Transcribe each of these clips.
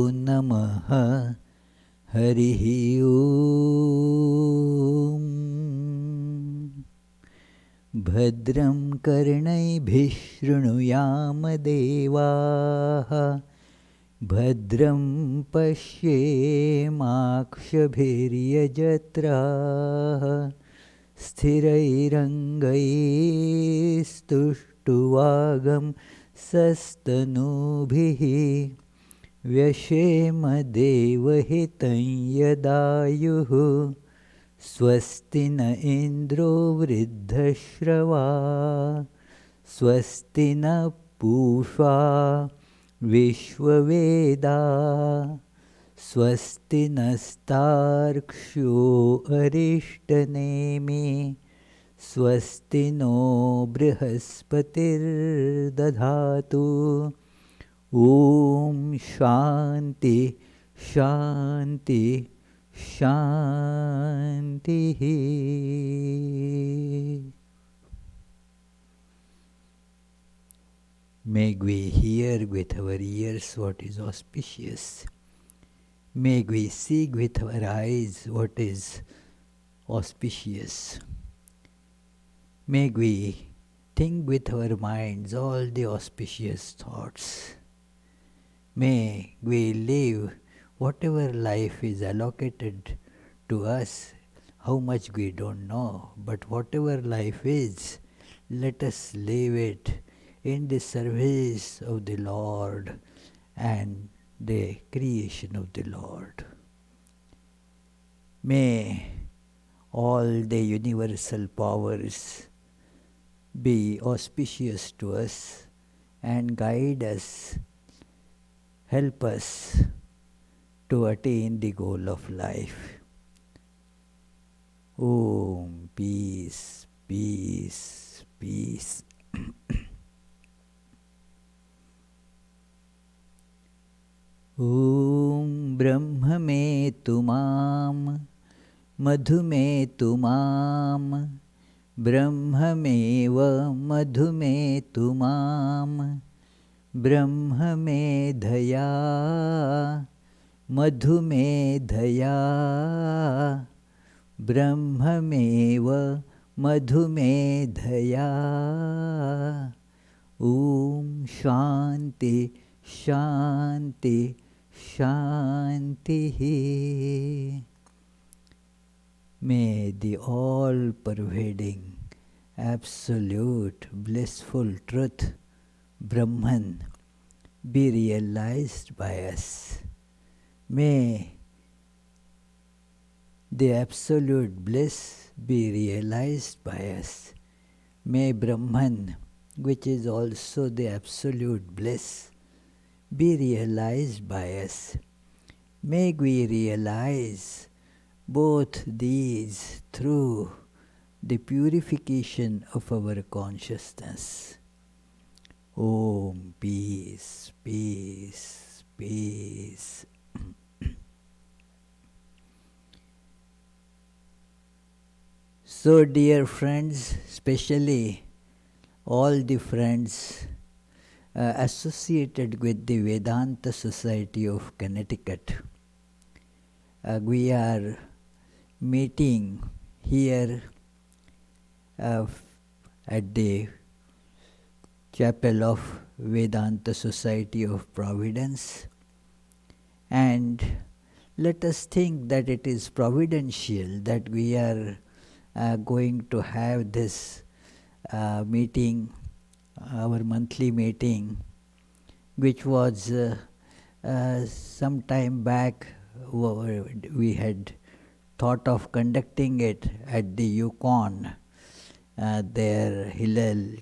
Namaha Harihi Om. Bhadram Karnaibhiः Shrunuyam Devaः Bhadram Pashyemakshabhiryajatraः Sthirairangaistuštuvagam Sastanubhiः Vyashema Devahitam Yadayuh Swasti na Indro Vriddhashrava Swasti na Pusha Vishwaveda Swasti nastarksho Arishtanemi Swasti no Brihaspatirdadhatu Om Shanti Shanti Shanti. May we hear with our ears what is auspicious. May we see with our eyes what is auspicious. May we think with our minds all the auspicious thoughts. May we live whatever life is allocated to us, how much we don't know, but whatever life is, let us live it in the service of the Lord and the creation of the Lord. May all the universal powers be auspicious to us and guide us, help us to attain the goal of life. Om, peace, peace, peace. Om Brahma me tumam, Madhu me tumam, Brahma meva Madhu me tumam, Brahma me dhaya, Madhu me dhaya, Brahma meva Madhu me dhaya. Om Shanti Shanti Shanti. May the all-pervading, absolute, blissful truth, Brahman, be realized by us. May the absolute bliss be realized by us. May Brahman, which is also the absolute bliss, be realized by us. May we realize both these through the purification of our consciousness. Om, peace, peace, peace. So, dear friends, especially all the friends associated with the Vedanta Society of Connecticut, we are meeting here at the chapel of Vedanta Society of Providence, and let us think that it is providential that we are going to have this meeting, our monthly meeting, which was some time back we had thought of conducting it at the Yukon, their Hillel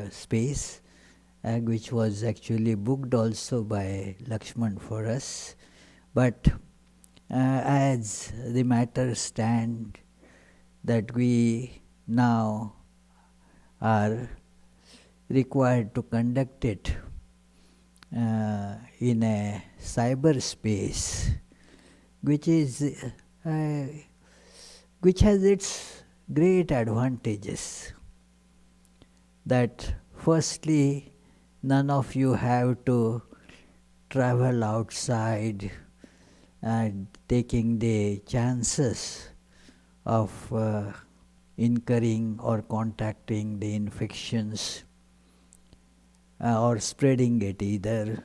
space, which was actually booked also by Lakshman for us. But as the matters stand, that we now are required to conduct it in a cyberspace, which has its great advantages. That firstly, none of you have to travel outside and taking the chances of incurring or contacting the infections or spreading it either.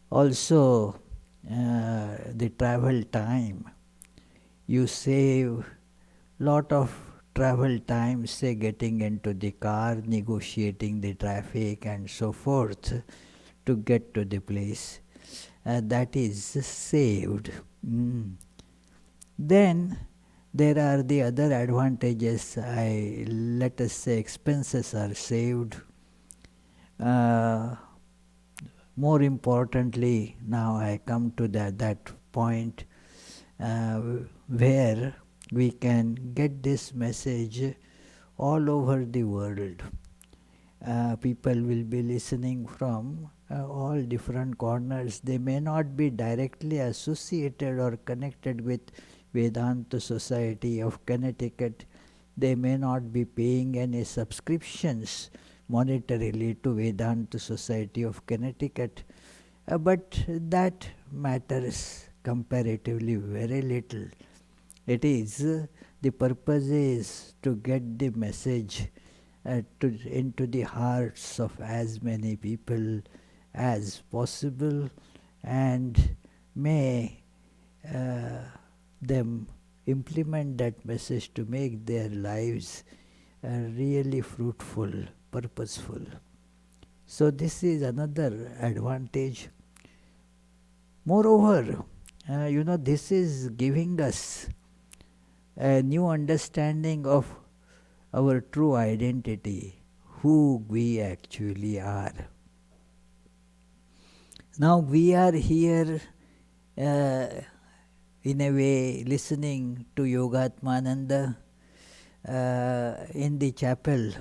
Also, the travel time. You save lot of travel time, say getting into the car, negotiating the traffic and so forth to get to the place. That is saved. Then there are the other advantages. Let us say expenses are saved. More importantly, now I come to that point where we can get this message all over the world. People will be listening from all different corners. They may not be directly associated or connected with Vedanta Society of Connecticut. They may not be paying any subscriptions monetarily to Vedanta Society of Connecticut. But that matters comparatively very little. It is, the purpose is to get the message into the hearts of as many people as possible, and may them implement that message to make their lives really fruitful, purposeful. So this is another advantage. Moreover, this is giving us a new understanding of our true identity, who we actually are. Now we are here in a way listening to Yogatmananda in the chapel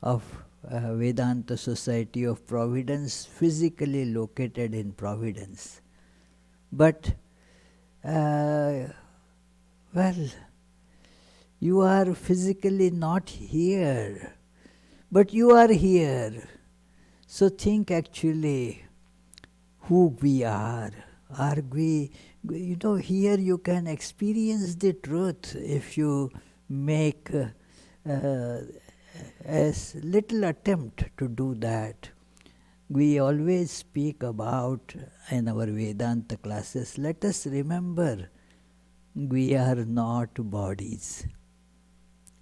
of Vedanta Society of Providence, physically located in Providence. But, you are physically not here, but you are here. So think actually who we are. Are we, here you can experience the truth if you make a little attempt to do that. We always speak about in our Vedanta classes, let us remember we are not bodies.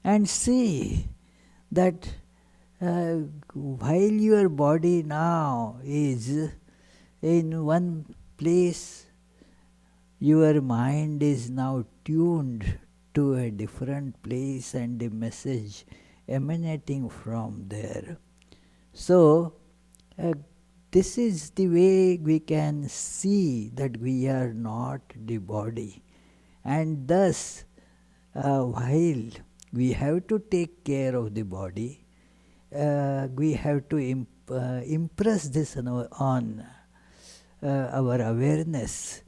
And see that while your body now is in one place, your mind is now tuned to a different place and the message emanating from there. So, this is the way we can see that we are not the body. And thus, while we have to take care of the body, we have to impress this on our awareness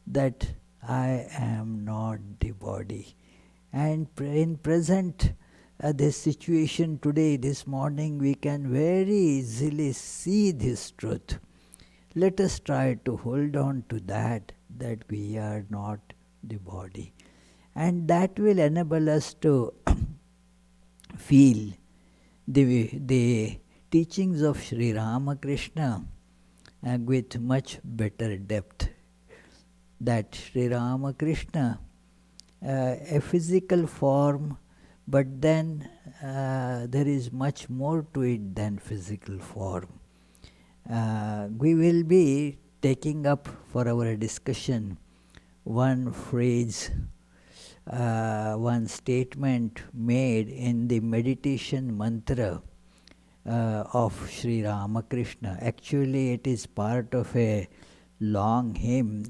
that I am not the body. And in present, this situation today, this morning, we can very easily see this truth. Let us try to hold on to that we are not the body. And that will enable us to feel the teachings of Sri Ramakrishna with much better depth. That Sri Ramakrishna, a physical form, but then there is much more to it than physical form. We will be taking up for our discussion one phrase, one statement made in the meditation mantra of Sri Ramakrishna. Actually, it is part of a long hymn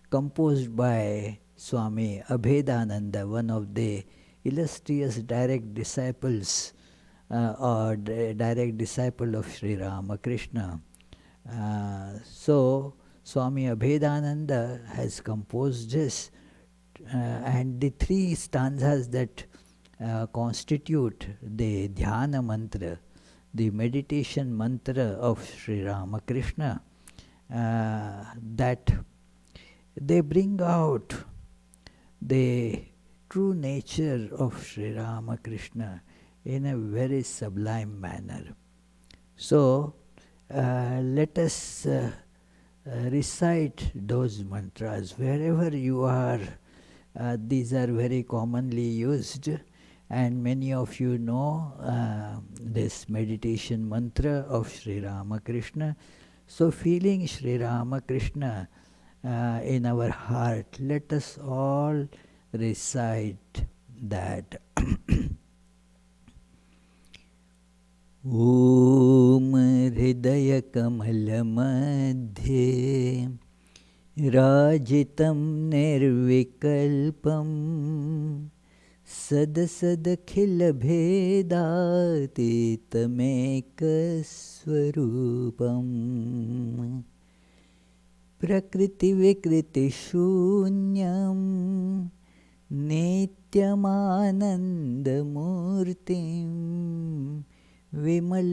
composed by Swami Abhedananda, one of the illustrious direct disciples or direct disciple of Sri Ramakrishna. So, Swami Abhedananda has composed this, and the three stanzas that constitute the dhyana mantra, the meditation mantra of Sri Ramakrishna, that they bring out the true nature of Sri Ramakrishna in a very sublime manner. So, let us recite those mantras wherever you are. These are very commonly used, and many of you know this meditation mantra of Sri Ramakrishna. So, feeling Sri Ramakrishna in our heart, let us all recite that. Om हृदयकमलमध्ये राजितं निर्विकल्पं सदसदखिलभेदातीतमेकस्वरूपम् प्रकृतिविकृतिशून्यं नित्यमानन्दमूर्तिं विमलपरमहंसं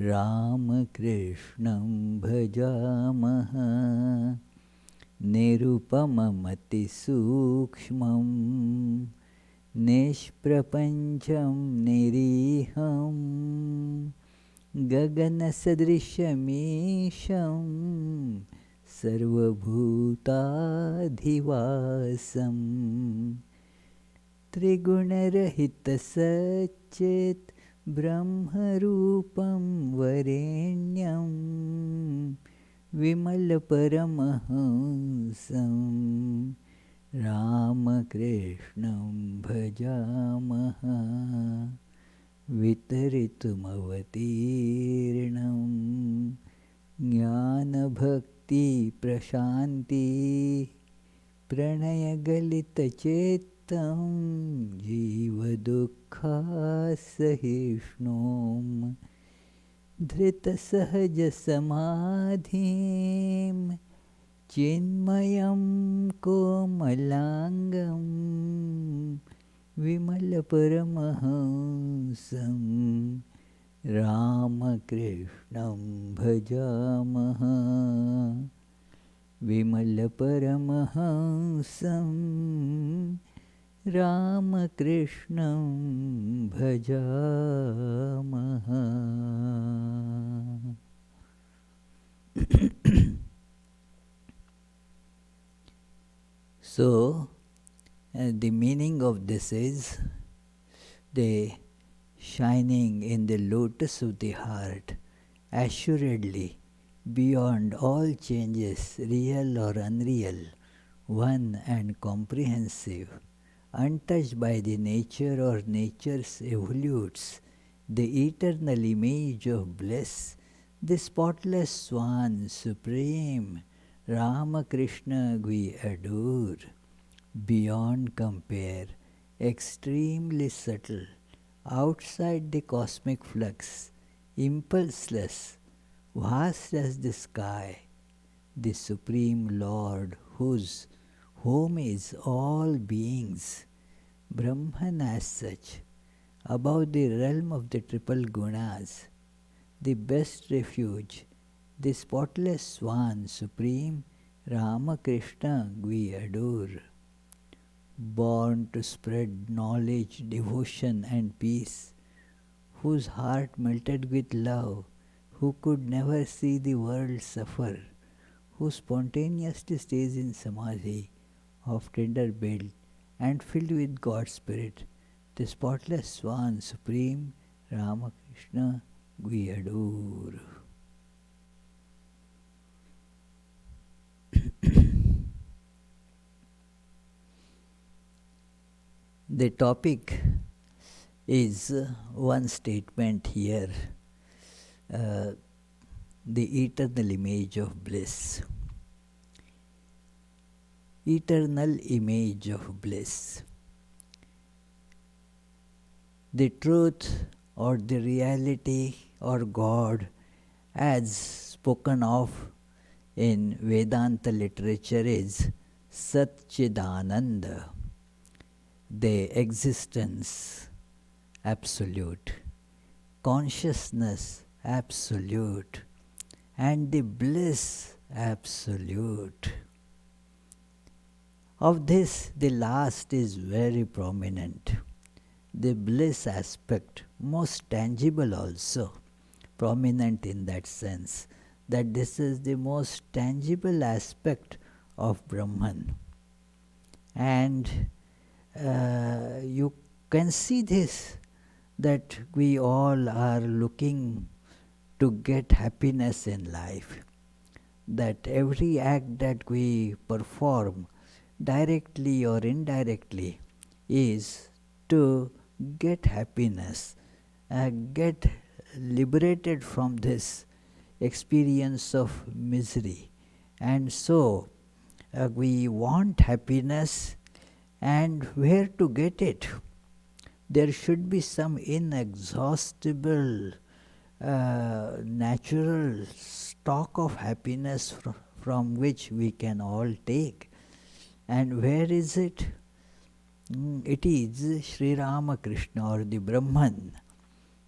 रामकृष्णं भजामः निरुपममतिसूक्ष्मं निष्प्रपञ्चं निरीहं गगनसदृशमीशं सर्वभूताधिवासं त्रिगुणरहितसच्चित् ब्रह्मरूपं वरेण्यं विमलपरमहंसं रामकृष्णं भजामः वितरितुमवतीर्णं ज्ञानभक्तिप्रशान्ति प्रणयगलितचेत्तं जीवदुःखासहिष्णुं धृतसहजसमाधिं चिन्मयं कोमलाङ्गं विमलपरमहंसं रामकृष्णं भजामः विमलपरमहंसं रामकृष्णं भजामः. So, the meaning of this is the shining in the lotus of the heart, assuredly, beyond all changes, real or unreal, one and comprehensive, untouched by the nature or nature's evolutes, the eternal image of bliss, the spotless swan supreme, Ramakrishna we adore, beyond compare, extremely subtle, outside the cosmic flux, impulseless, vast as the sky, the Supreme Lord whose home is all beings, Brahman as such, above the realm of the triple gunas, the best refuge, the spotless swan supreme, Ramakrishna we adore. Born to spread knowledge, devotion and peace, whose heart melted with love, who could never see the world suffer, who spontaneously stays in samadhi, of tender build and filled with God's Spirit, the spotless swan supreme, Ramakrishna we adore. The topic is one statement here, the eternal image of bliss. Eternal image of bliss. The truth or the reality or God as spoken of in Vedanta literature is Satchidananda, the existence, absolute, consciousness, absolute, and the bliss, absolute. Of this, the last is very prominent. The bliss aspect, most tangible also, prominent in that sense, that this is the most tangible aspect of Brahman. And you can see this, that we all are looking to get happiness in life, that every act that we perform, directly or indirectly, is to get happiness, get liberated from this experience of misery. And so we want happiness, and where to get it? There should be some inexhaustible natural stock of happiness from which we can all take. And where is it? It is Sri Ramakrishna, or the Brahman.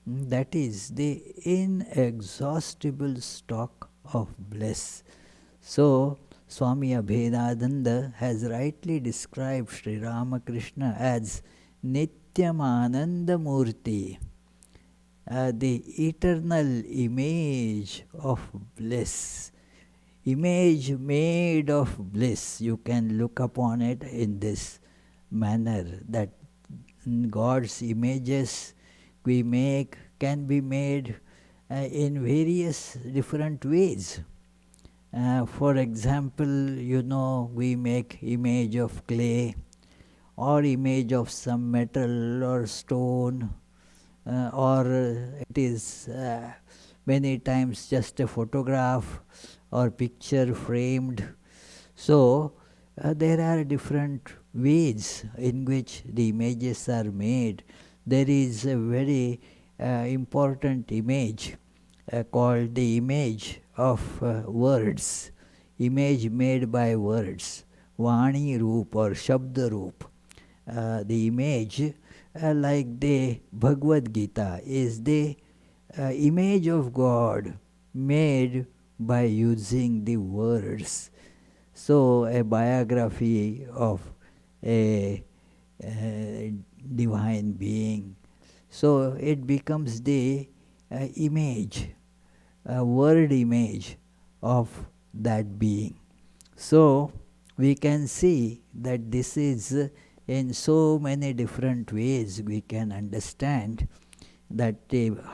That is the inexhaustible stock of bliss. So, Swami Abhedananda has rightly described Sri Ramakrishna as Nityam Ananda Murti, the eternal image of bliss. Image made of bliss. You can look upon it in this manner, that God's images we make can be made in various different ways. For example, we make image of clay, or image of some metal or stone, or it is many times just a photograph or picture framed. So there are different ways in which the images are made. There is a very important image called the image of words, image made by words, Vani Roop or Shabda Roop. The image, like the Bhagavad Gita, is the image of God made by using the words. So a biography of a divine being. So it becomes the image, word image of that being. So we can see that this is in so many different ways we can understand that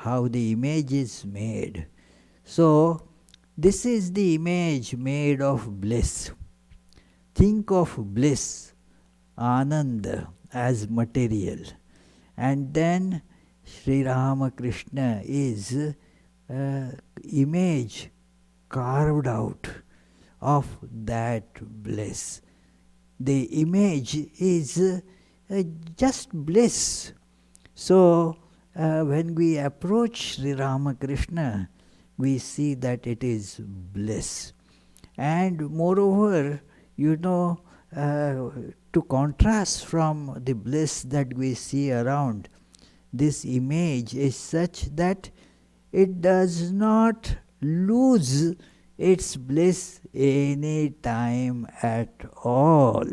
how the image is made. So this is the image made of bliss. Think of bliss, Ananda, as material. And then Sri Ramakrishna is image carved out of that bliss. The image is just bliss. So when we approach Sri Ramakrishna, we see that it is bliss. And moreover, to contrast from the bliss that we see around, this image is such that it does not lose its bliss any time at all.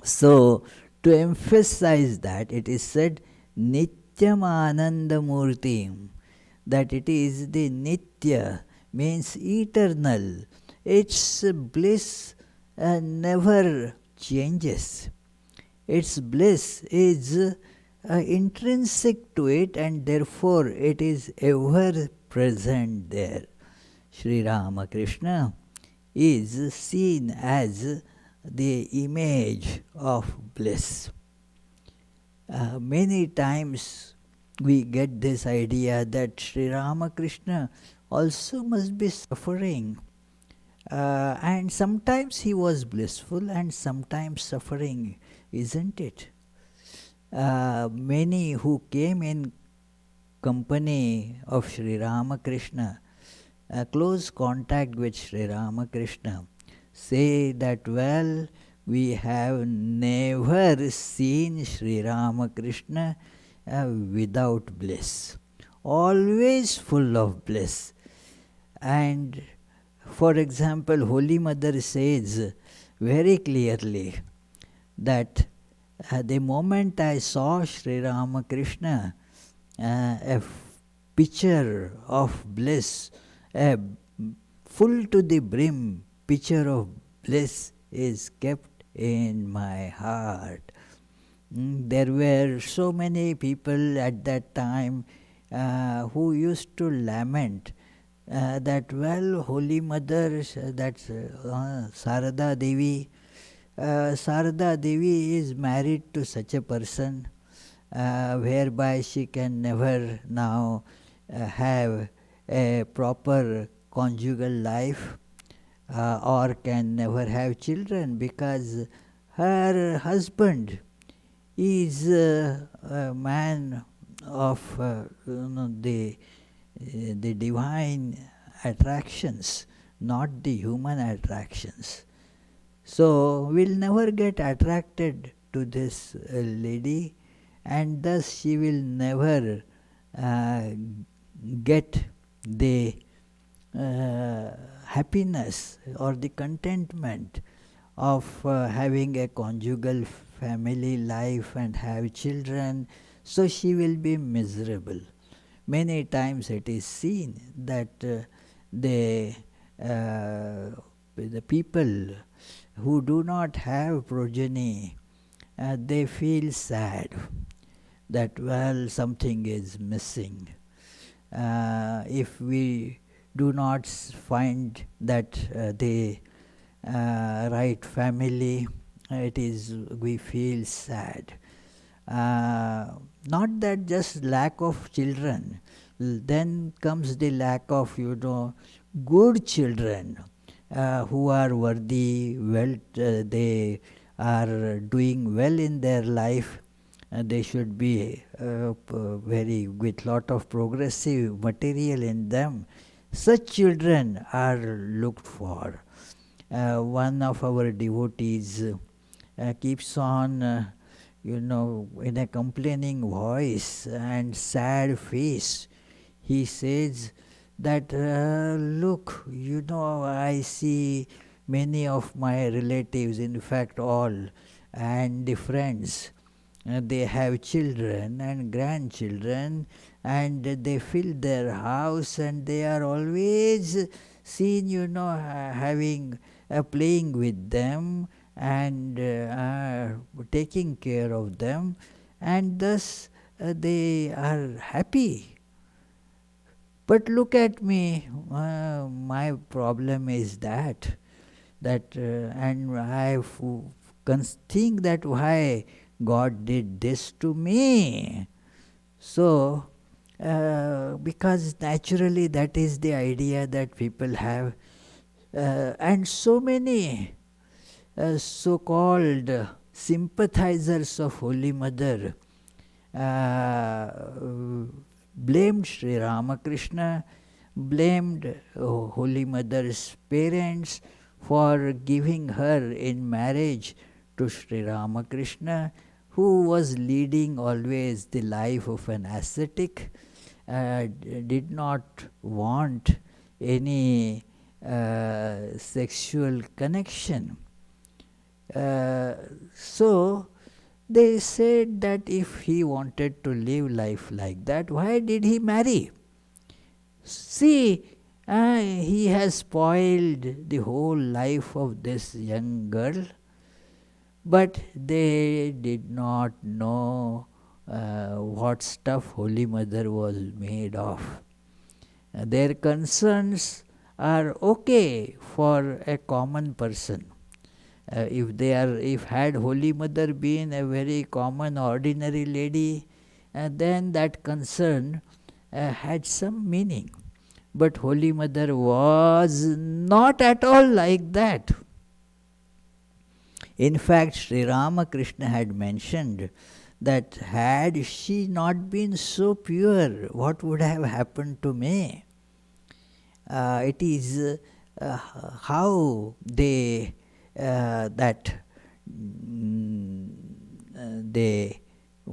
So, to emphasize that, it is said Nityam Ananda Murti, that it is the Nitya, means eternal. Its bliss never changes. Its bliss is intrinsic to it, and therefore it is ever present there. Sri Ramakrishna is seen as the image of bliss. Many times we get this idea that Sri Ramakrishna also must be suffering. And sometimes he was blissful and sometimes suffering, isn't it? Many who came in company of Sri Ramakrishna, close contact with Sri Ramakrishna, say that, well, we have never seen Sri Ramakrishna without bliss. always full of bliss. And for example, Holy Mother says very clearly that the moment I saw Sri Ramakrishna, a pitcher of bliss, a full to the brim pitcher of bliss is kept in my heart. There were so many people at that time who used to lament that, well, Holy Mother, that's Sarada Devi. Sarada Devi is married to such a person whereby she can never now have a proper conjugal life or can never have children because her husband is a man of the divine attractions, not the human attractions. So we'll never get attracted to this lady, and thus she will never get the happiness or the contentment of having a conjugal family life and have children, so she will be miserable. Many times it is seen that the people who do not have progeny, they feel sad that, well, something is missing. If we do not find that the right family, we feel sad. Not that just lack of children, then comes the lack of good children who are worthy, they are doing well in their life. They should be very with lot of progressive material in them. Such children are looked for. One of our devotees keeps on in a complaining voice and sad face, he says that, look, I see many of my relatives, in fact all, and the friends, they have children and grandchildren, and they fill their house, and they are always seen, having playing with them and taking care of them, and thus they are happy. But look at me, my problem is that and I think that why God did this to me. So, because naturally that is the idea that people have, and so many so-called sympathizers of Holy Mother blamed Sri Ramakrishna, blamed Holy Mother's parents for giving her in marriage to Sri Ramakrishna, who was leading always the life of an ascetic, did not want any sexual connection. So they said that if he wanted to live life like that, why did he marry? See, he has spoiled the whole life of this young girl. But they did not know what stuff Holy Mother was made of. Their concerns are okay for a common person. If had Holy Mother been a very common, ordinary lady, then that concern had some meaning. But Holy Mother was not at all like that. In fact, Sri Ramakrishna had mentioned that had she not been so pure, what would have happened to me? It is how they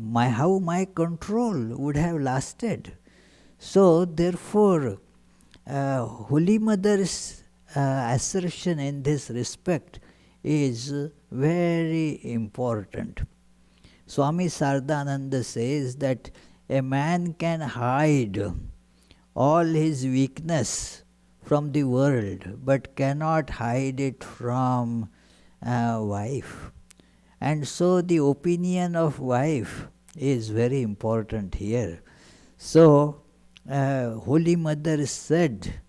how my control would have lasted. So therefore, Holy Mother's assertion in this respect is very important. Swami Sardananda says that a man can hide all his weakness from the world but cannot hide it from wife. And so the opinion of wife is very important here. So Holy Mother said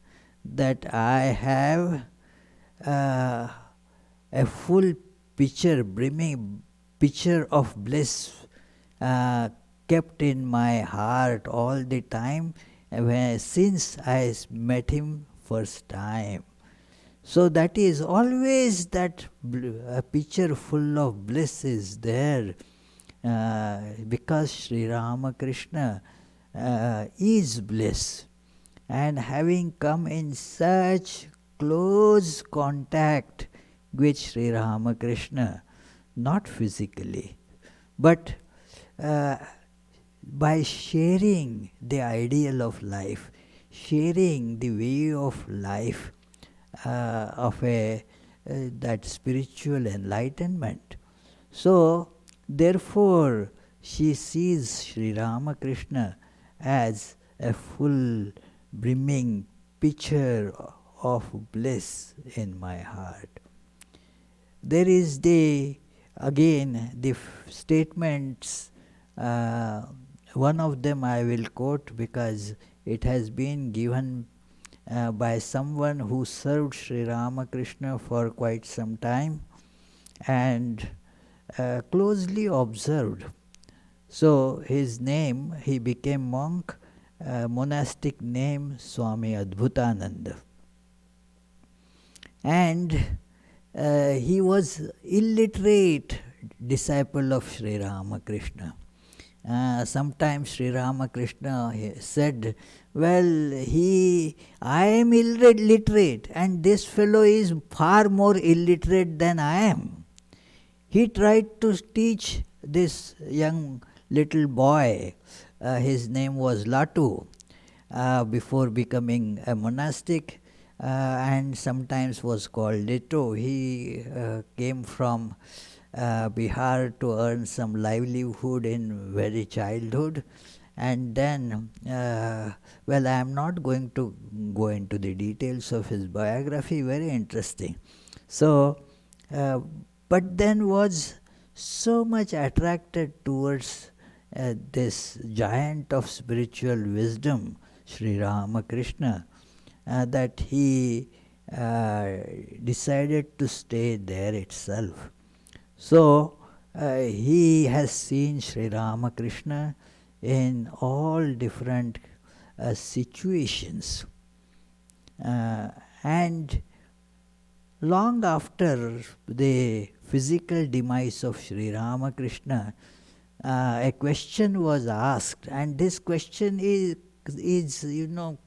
that I have a full pitcher, brimming pitcher of bliss kept in my heart all the time since I met him first time. So that is always that a pitcher full of bliss is there because Sri Ramakrishna is bliss, and having come in such close contact with Sri Ramakrishna, not physically, but by sharing the ideal of life, sharing the way of life of that spiritual enlightenment. So, therefore, she sees Sri Ramakrishna as a full brimming pitcher of bliss in my heart. There is again the statements, one of them I will quote because it has been given by someone who served Sri Ramakrishna for quite some time and closely observed. So his name, he became monk, monastic name Swami Adbhutananda. And he was illiterate disciple of Sri Ramakrishna. Sometimes Sri Ramakrishna said, well, I am illiterate and this fellow is far more illiterate than I am. He tried to teach this young little boy, his name was Latu, before becoming a monastic, and sometimes was called Lito. He came from Bihar to earn some livelihood in very childhood, and then, well, I am not going to go into the details of his biography, very interesting. So, but then was so much attracted towards this giant of spiritual wisdom, Sri Ramakrishna, that he decided to stay there itself. So he has seen Sri Ramakrishna in all different situations. And long after the physical demise of Sri Ramakrishna, a question was asked, and this question is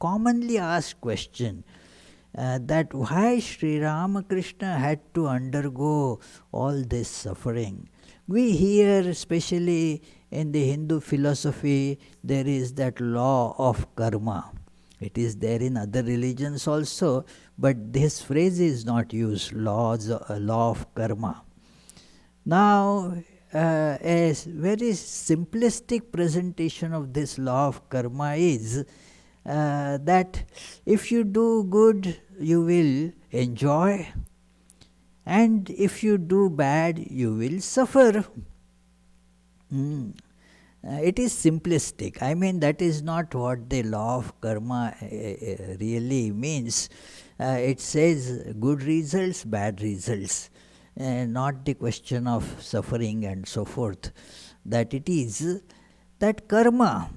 commonly asked question, that why Sri Ramakrishna had to undergo all this suffering. We hear, especially in the Hindu philosophy, there is that law of karma. It is there in other religions also, but this phrase is not used, law of karma. Now, a very simplistic presentation of this law of karma is that if you do good, you will enjoy, and if you do bad, you will suffer. It is simplistic. I mean, that is not what the law of karma really means. It says good results, bad results, not the question of suffering and so forth. That it is that karma,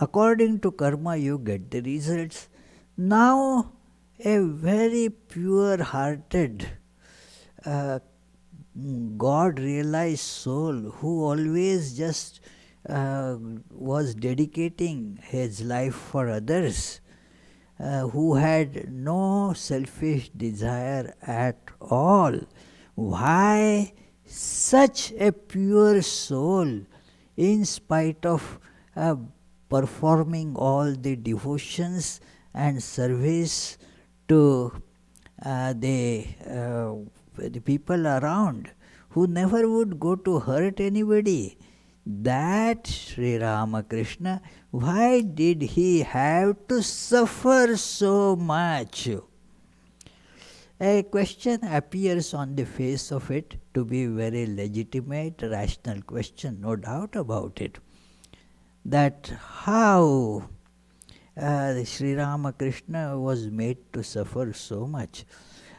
according to karma you get the results. Now a very pure-hearted God-realized soul who always just was dedicating his life for others, who had no selfish desire at all. Why such a pure soul, in spite of performing all the devotions and service to the people around who never would go to hurt anybody. That Sri Ramakrishna, why did he have to suffer so much? A question appears on the face of it to be very legitimate, rational question, no doubt about it. That how Sri Ramakrishna was made to suffer so much.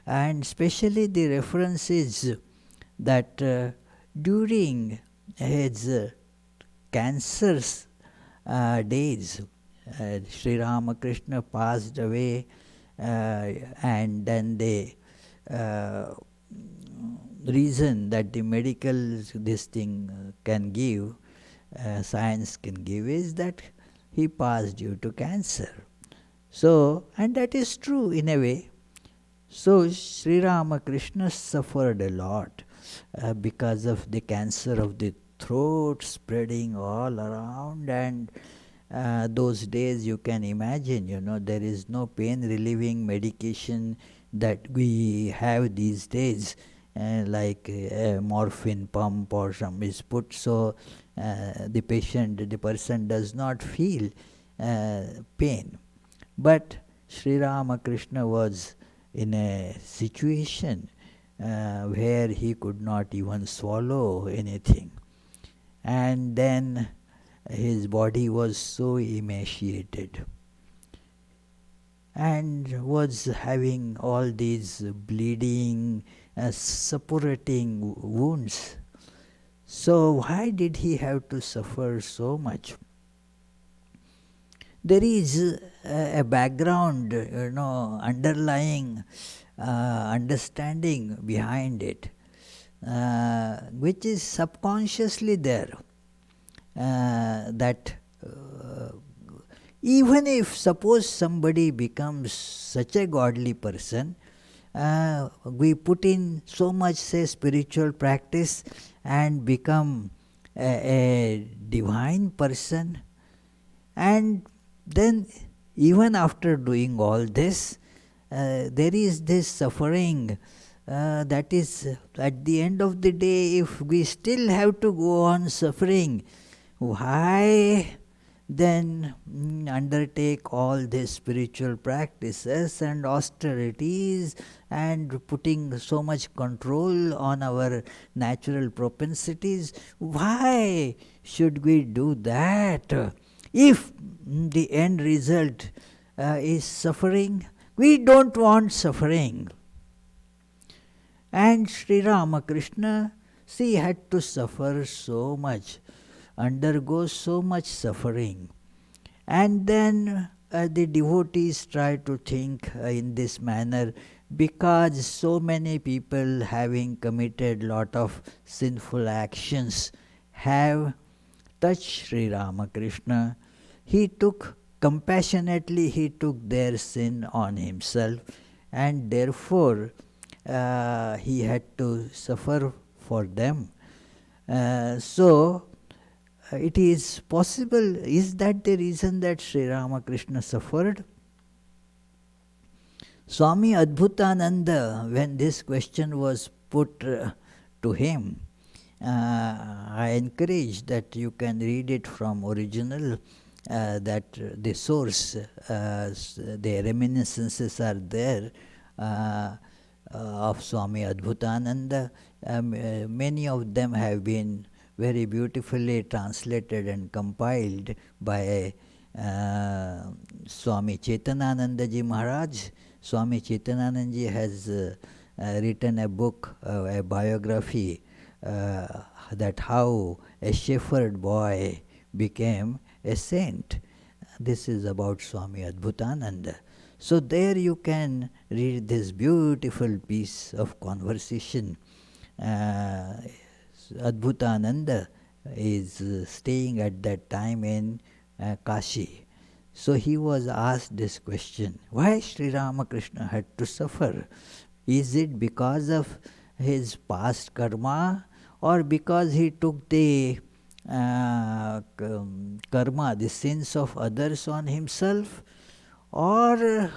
And especially the reference is that during his cancer's days, Sri Ramakrishna passed away, and then the reason that the medical this thing can give, science can give, is that he passed due to cancer. So, and that is true in a way. So, Sri Ramakrishna suffered a lot because of the cancer of the throat spreading all around, and those days you can imagine, there is no pain relieving medication that we have these days, like a morphine pump or some is put, so the person does not feel pain. But Sri Ramakrishna was in a situation where he could not even swallow anything. And then his body was so emaciated and was having all these bleeding, suppurating wounds. So why did he have to suffer so much? There is a background, underlying understanding behind it, which is subconsciously there. That even if suppose somebody becomes such a godly person, we put in so much, say, spiritual practice and become a divine person, and then even after doing all this, there is this suffering that is, at the end of the day, if we still have to go on suffering, why then undertake all these spiritual practices and austerities and putting so much control on our natural propensities? Why should we do that? If the end result is suffering, we don't want suffering. And Sri Ramakrishna, see, had to suffer so much, undergo so much suffering. And then the devotees try to think in this manner, because so many people, having committed lot of sinful actions, have touched Sri Ramakrishna. He took compassionately, he took their sin on himself, and therefore he had to suffer for them. So it is possible, is that the reason that Sri Ramakrishna suffered? Swami Adbhutananda, when this question was put to him, I encourage that you can read it from original, that the source, the reminiscences are there of Swami Adbhutananda. Many of them have been very beautifully translated and compiled by Swami Chetanananda Ji Maharaj. Swami Chetanananda Ji has written a book, a biography, that how a shepherd boy became a saint. This is about Swami Adbhutananda. So there you can read this beautiful piece of conversation. Adbhutananda is staying at that time in Kashi. So he was asked this question, why Sri Ramakrishna had to suffer? Is it because of his past karma, or because he took the karma, the sins of others on himself, or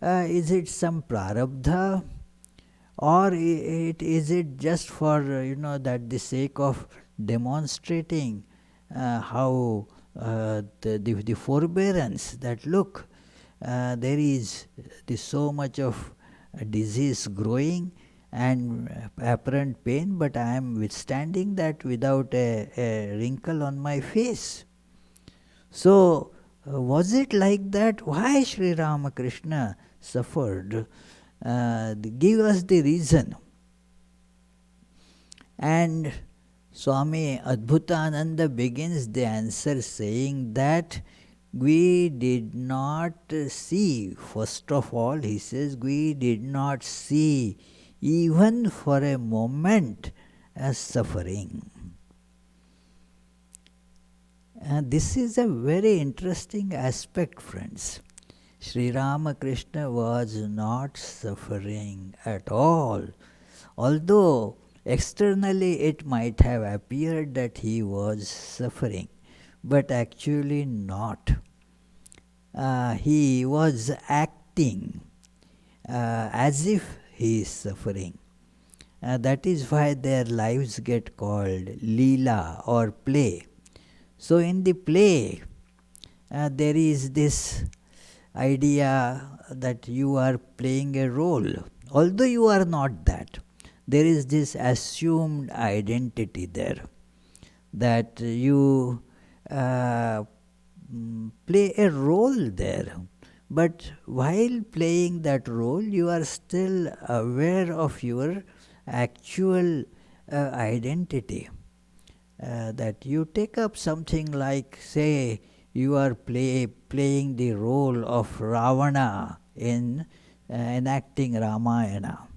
is it some prarabdha, or is it just for that the sake of demonstrating how the forbearance, that look, there is so much of disease growing and apparent pain, but I am withstanding that without a wrinkle on my face. So, was it like that? Why Sri Ramakrishna suffered? Give us the reason. And Swami Adbhutananda begins the answer saying that we did not see, first of all, he says, we did not see even for a moment as suffering. And this is a very interesting aspect, friends. Sri Ramakrishna was not suffering at all, although externally it might have appeared that he was suffering, but actually not. He was acting as if he is suffering. That is why their lives get called Leela or play. So in the play, there is this idea that you are playing a role, although you are not that. There is this assumed identity there, that you play a role there. But while playing that role, you are still aware of your actual identity. That you take up something like, say, you are playing the role of Ravana in enacting Ramayana.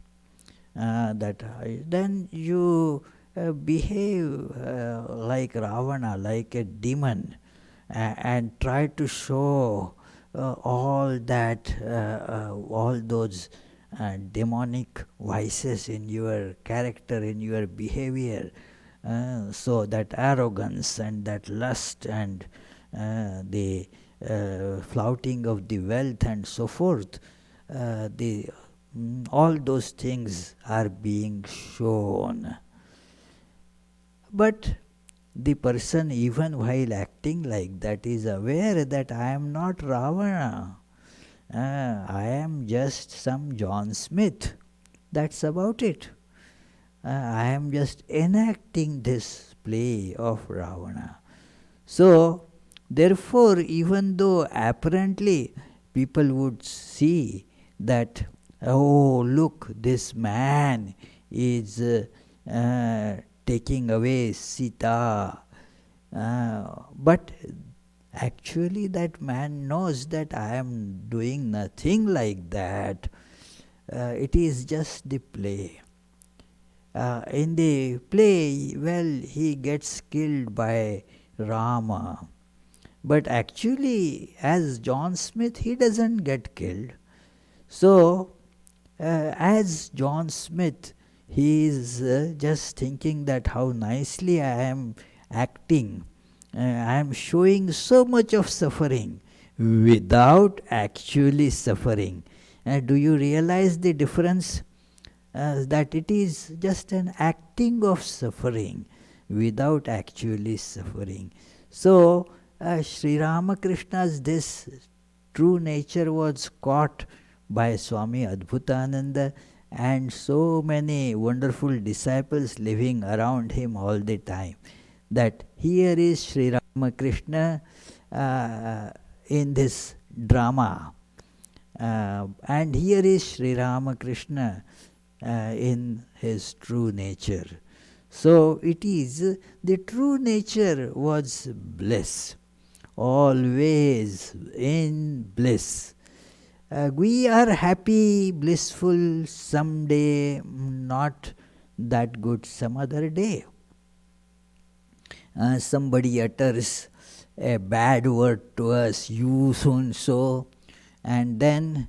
Then you behave like Ravana, like a demon, and try to show all those demonic vices in your character, in your behavior. So that arrogance and that lust and the flouting of the wealth and so forth, all those things are being shown. But the person, even while acting like that, is aware that I am not Ravana. I am just some John Smith. That's about it. I am just enacting this play of Ravana. So, therefore, even though apparently people would see that, oh, look, this man is taking away Sita, but actually that man knows that I am doing nothing like that. It is just the play. In the play, well, he gets killed by Rama. But actually, as John Smith, he doesn't get killed. So, as John Smith, he is just thinking that how nicely I am acting. I am showing so much of suffering without actually suffering. Do you realize the difference? That it is just an acting of suffering without actually suffering. So, Sri Ramakrishna's this true nature was caught by Swami Adbhutananda and so many wonderful disciples living around him all the time. That here is Sri Ramakrishna in this drama, and here is Sri Ramakrishna in his true nature. So it is, the true nature was bliss, always in bliss. We are happy, blissful someday, not that good some other day. Somebody utters a bad word to us, you soon so, and then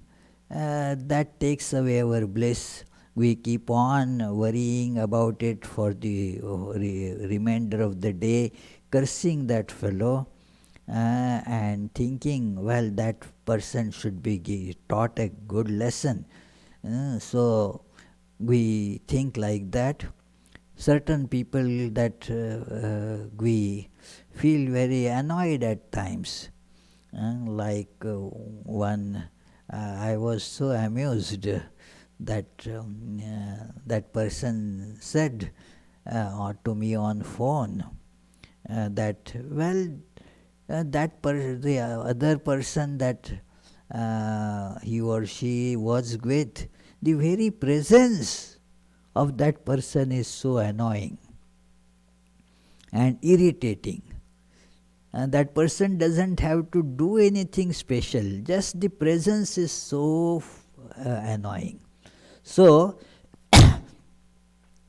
that takes away our bliss. we keep on worrying about it for the remainder of the day, cursing that fellow, and thinking, well, that person should be taught a good lesson. So we think like that. Certain people that we feel very annoyed at times. Like one, I was so amused that that person said to me on phone that, well, the other person that he or she was with, the very presence of that person is so annoying and irritating. And that person doesn't have to do anything special, just the presence is so annoying. So,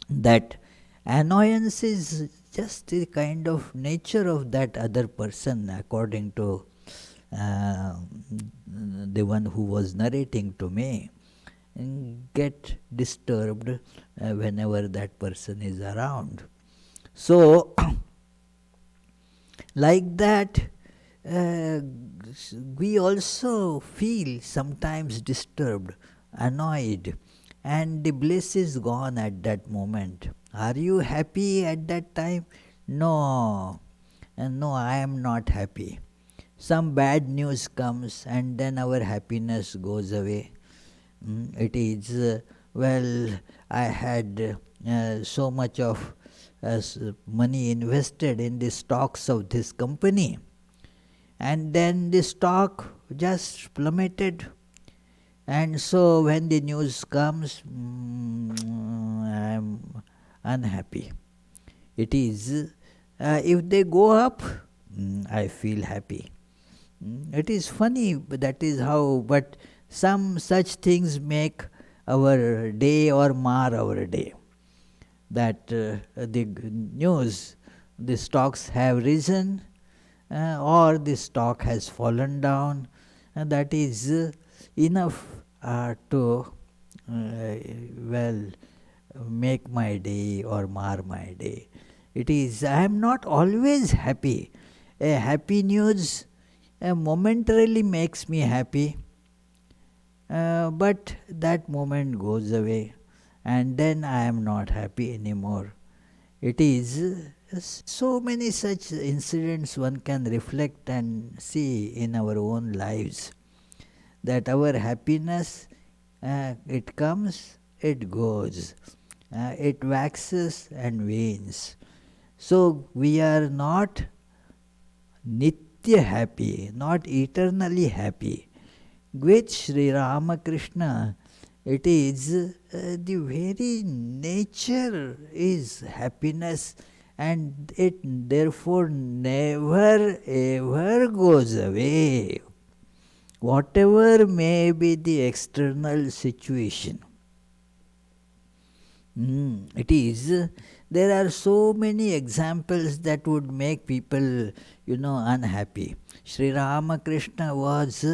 that annoyance is just the kind of nature of that other person, according to the one who was narrating to me, get disturbed whenever that person is around. So, like that, we also feel sometimes disturbed, annoyed, and the bliss is gone at that moment. Are you happy at that time? No, no, I am not happy. Some bad news comes and then our happiness goes away. It is, well, I had so much of money invested in the stocks of this company, and then the stock just plummeted. And so when the news comes, I am unhappy. It is, if they go up, I feel happy. It is funny, but that is how, but some such things make our day or mar our day. That the news, the stocks have risen or the stock has fallen down, and that is enough to well, make my day or mar my day. It is, I am not always happy. A happy news momentarily makes me happy, but that moment goes away and then I am not happy anymore. It is so many such incidents one can reflect and see in our own lives, that our happiness, it comes, it goes, it waxes and wanes. So we are not nitya happy, not eternally happy. With Sri Ramakrishna, it is the very nature is happiness, and it therefore never ever goes away, whatever may be the external situation. It is, there are so many examples that would make people, unhappy. Sri Ramakrishna was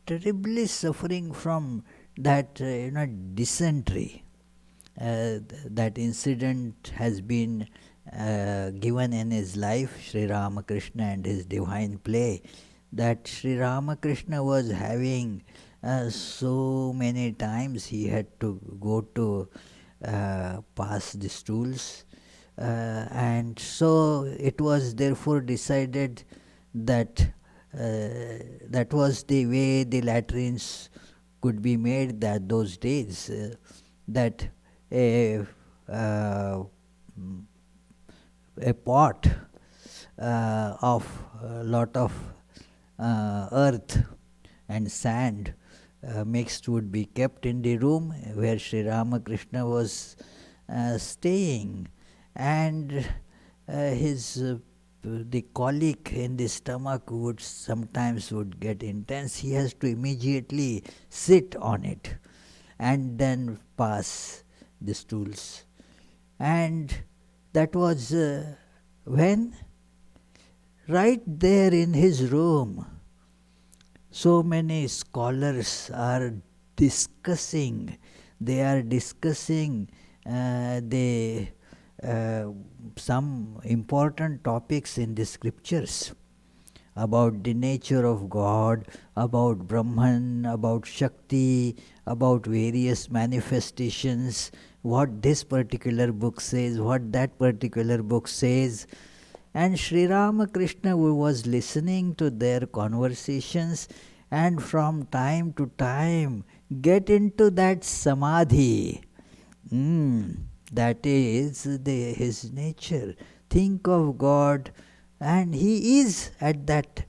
terribly suffering from that, dysentery. That incident has been given in his life, Sri Ramakrishna and his divine play, that Sri Ramakrishna was having so many times he had to go to pass the stools, and so it was therefore decided that that was the way the latrines could be made that those days, that a pot of a lot of earth and sand mixed would be kept in the room where Sri Ramakrishna was staying, and his the colic in the stomach would sometimes would get intense. He has to immediately sit on it and then pass the stools. And that was when right there in his room, so many scholars are discussing they are discussing some important topics in the scriptures about the nature of God, about Brahman, about Shakti, about various manifestations, what this particular book says, what that particular book says. And Sri Ramakrishna was listening to their conversations and from time to time get into that samadhi. That is his nature. Think of God, and he is at that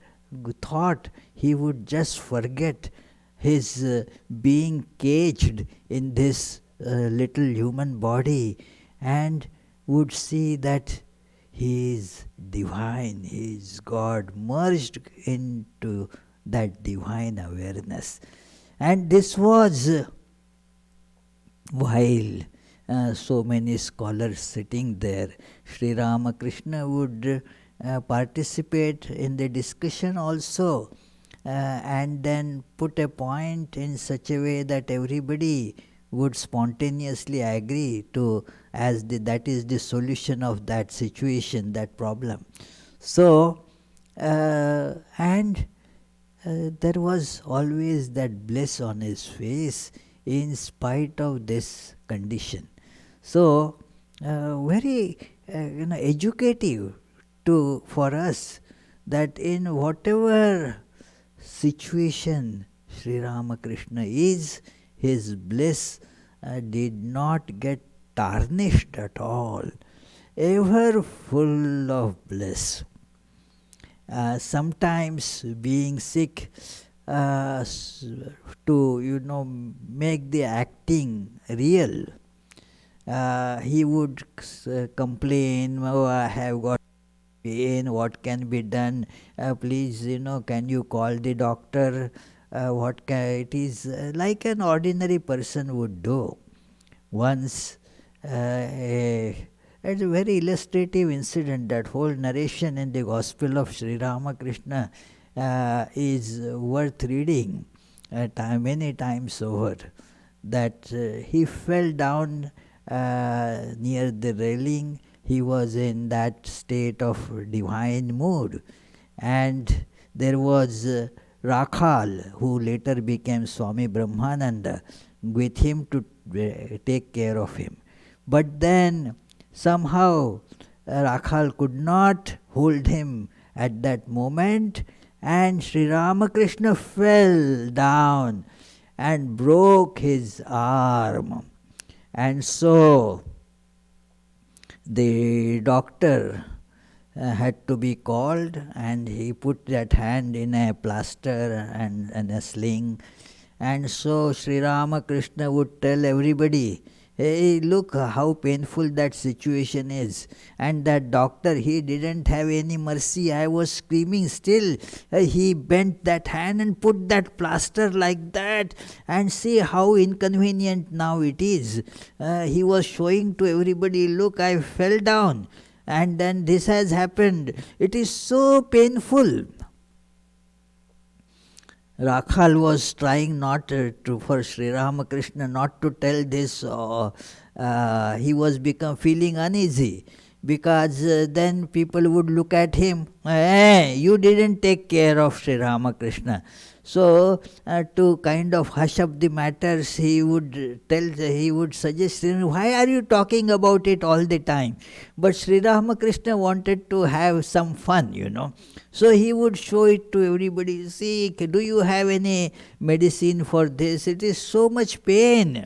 thought. He would just forget his being caged in this little human body and would see that he is divine, he is God, merged into that divine awareness. And this was while so many scholars sitting there. Sri Ramakrishna would participate in the discussion also, and then put a point in such a way that everybody would spontaneously agree to that is the solution of that situation, that problem. So, and there was always that bliss on his face in spite of this condition. So, very educative for us, that in whatever situation Sri Ramakrishna is, his bliss did not get tarnished at all, ever full of bliss. Sometimes being sick, to make the acting real, he would complain, "Oh, I have got pain, what can be done? Please, can you call the doctor?" It is like an ordinary person would do. Once, it's a very illustrative incident. That whole narration in the Gospel of Sri Ramakrishna is worth reading many times over. That he fell down near the railing. He was in that state of divine mood, and there was Rakhal, who later became Swami Brahmananda, with him to take care of him. But then somehow Rakhal could not hold him at that moment, and Sri Ramakrishna fell down and broke his arm. And so the doctor had to be called, and he put that hand in a plaster and a sling. And so Sri Ramakrishna would tell everybody, "Hey, look how painful that situation is." And that doctor, he didn't have any mercy. I was screaming still. He bent that hand and put that plaster like that, and see how inconvenient now it is. He was showing to everybody, "Look, I fell down, and then this has happened. It is so painful." Rakhal was trying not for Sri Ramakrishna not to tell this. He was feeling uneasy, because then people would look at him, "Hey, you didn't take care of Sri Ramakrishna." So to kind of hush up the matters, he would suggest, "Why are you talking about it all the time?" But Sri Ramakrishna wanted to have some fun, So he would show it to everybody. "See, do you have any medicine for this? It is so much pain."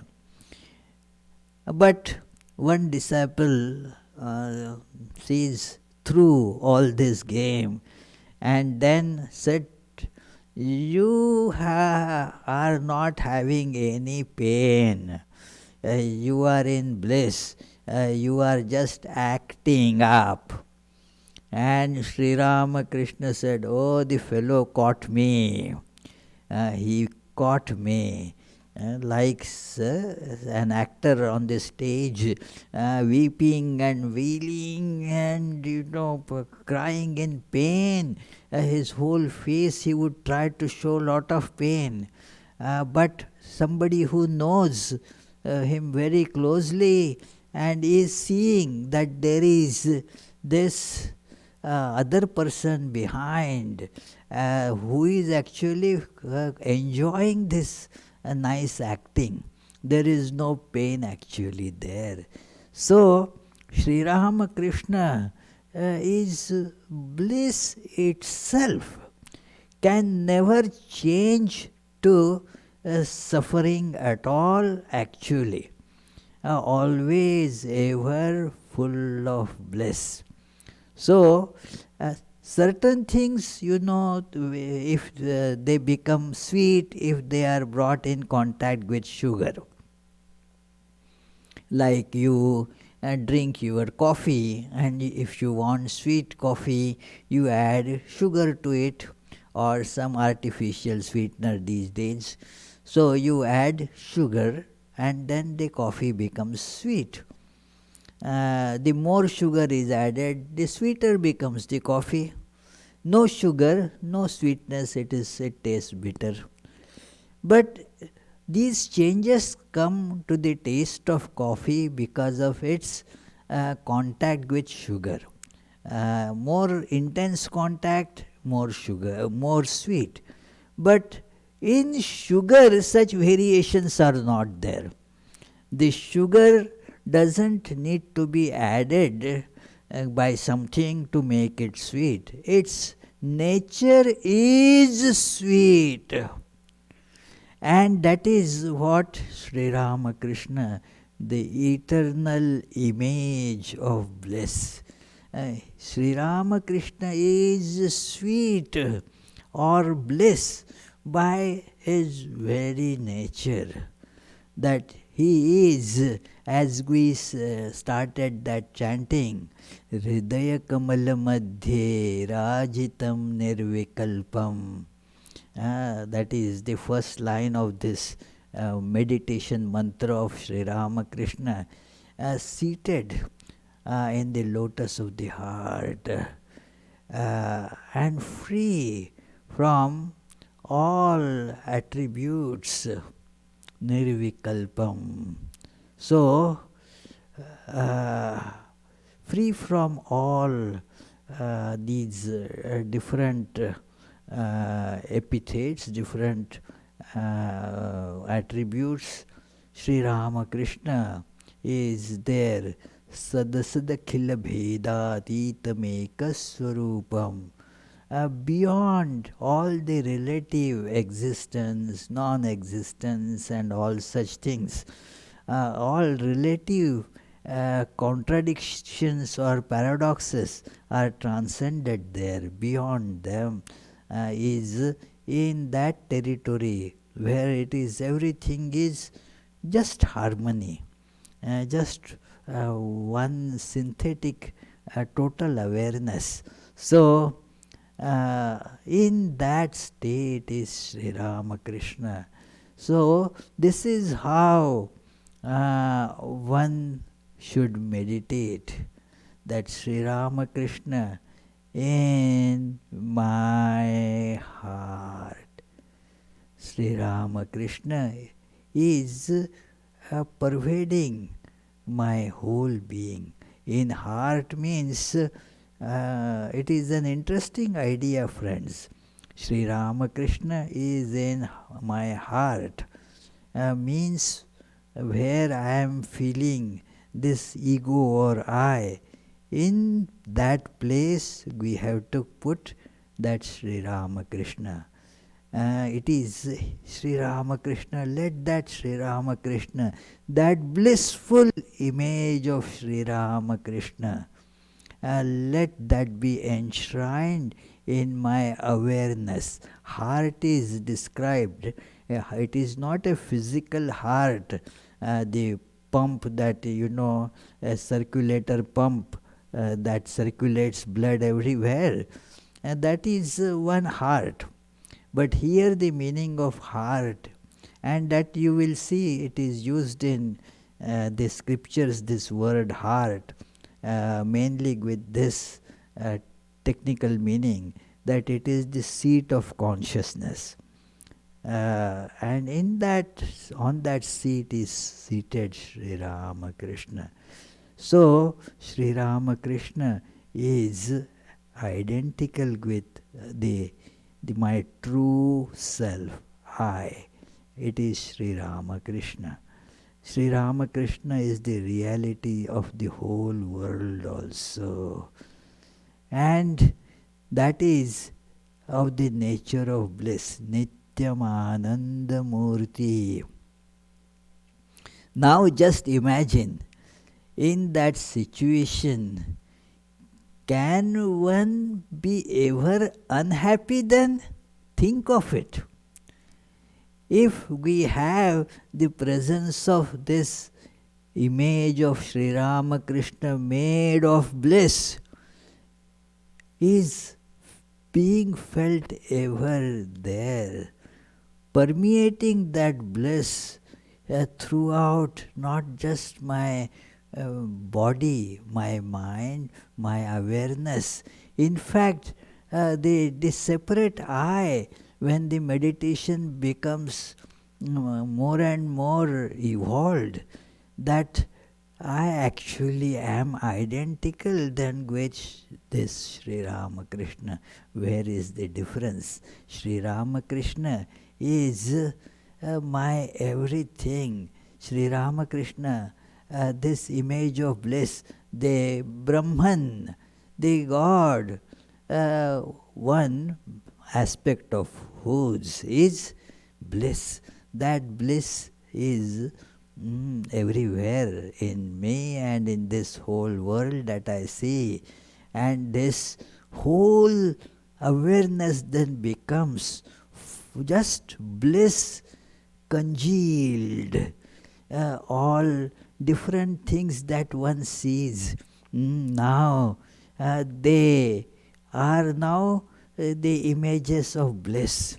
But one disciple sees through all this game and then said, "You are not having any pain. You are in bliss. You are just acting up." And Sri Ramakrishna said, "Oh, the fellow caught me. He caught me." Like an actor on the stage, weeping and wailing and crying in pain. His whole face, he would try to show a lot of pain. But somebody who knows him very closely and is seeing that there is this other person behind who is actually enjoying this nice acting. There is no pain actually there. So, Sri Ramakrishna is bliss itself, can never change to suffering at all actually. Always ever full of bliss. So, certain things, if they become sweet, if they are brought in contact with sugar, like you drink your coffee, and if you want sweet coffee, you add sugar to it or some artificial sweetener these days. So you add sugar and then the coffee becomes sweet. The more sugar is added, the sweeter becomes the coffee. No sugar, no sweetness, it tastes bitter. But these changes come to the taste of coffee because of its contact with sugar. More intense contact, more sugar, more sweet. But in sugar, such variations are not there. The sugar doesn't need to be added by something to make it sweet. Its nature is sweet. And that is what Sri Ramakrishna, the eternal image of bliss. Sri Ramakrishna is sweet or bliss by his very nature. That he is, as we started that chanting, Hridaya Kamala Madhye Rajitam Nirvikalpam. That is the first line of this meditation mantra of Sri Ramakrishna, seated in the lotus of the heart and free from all attributes, nirvikalpam. So, free from all these different epithets, different attributes, Sri Ramakrishna is there. Sadasada khila bhedatītameka swarupam. Beyond all the relative existence, non-existence and all such things, all relative contradictions or paradoxes are transcended there. Beyond them is in that territory where it is everything is just harmony, just one synthetic total awareness. So, in that state is Sri Ramakrishna. So, this is how one should meditate, that Sri Ramakrishna in my heart. Sri Ramakrishna is pervading my whole being. In heart means it is an interesting idea, friends. Sri Ramakrishna is in my heart means where I am feeling this ego or I. In that place we have to put that Sri Ramakrishna. It is Sri Ramakrishna. Let that Sri Ramakrishna, that blissful image of Sri Ramakrishna, let that be enshrined in my awareness. Heart is described. It is not a physical heart, the pump that, a circulator pump that circulates blood everywhere. And that is one heart. But here the meaning of heart, and that you will see it is used in the scriptures, this word heart, mainly with this technical meaning, that it is the seat of consciousness. And on that seat is seated Sri Ramakrishna. So Sri Ramakrishna is identical with my true self, I. It is Sri Ramakrishna. Sri Ramakrishna is the reality of the whole world also. And that is of the nature of bliss. Nityam Ananda Murti. Now just imagine, in that situation, can one be ever unhappy then? Think of it. If we have the presence of this image of Sri Ramakrishna made of bliss, is being felt ever there, permeating that bliss throughout not just my body, my mind, my awareness. In fact, the separate I, when the meditation becomes more and more evolved, that I actually am identical than which this Sri Ramakrishna. Where is the difference? Sri Ramakrishna is my everything. Sri Ramakrishna, this image of bliss, the Brahman, the God, one aspect of whose is bliss. That bliss is everywhere in me and in this whole world that I see. And this whole awareness then becomes just bliss congealed. All different things that one sees now, they are now the images of bliss.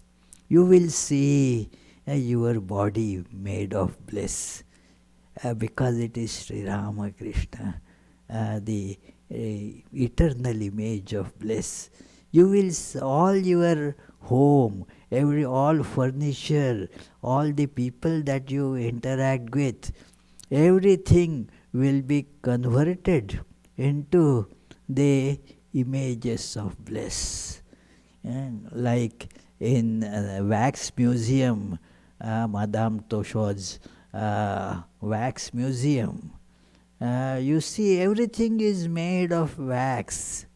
You will see your body made of bliss. Because it is Sri Ramakrishna, the eternal image of bliss. You will all your home, all furniture, all the people that you interact with, everything will be converted into the images of bliss. And like in wax museum, Madame Tussauds wax museum, you see everything is made of wax.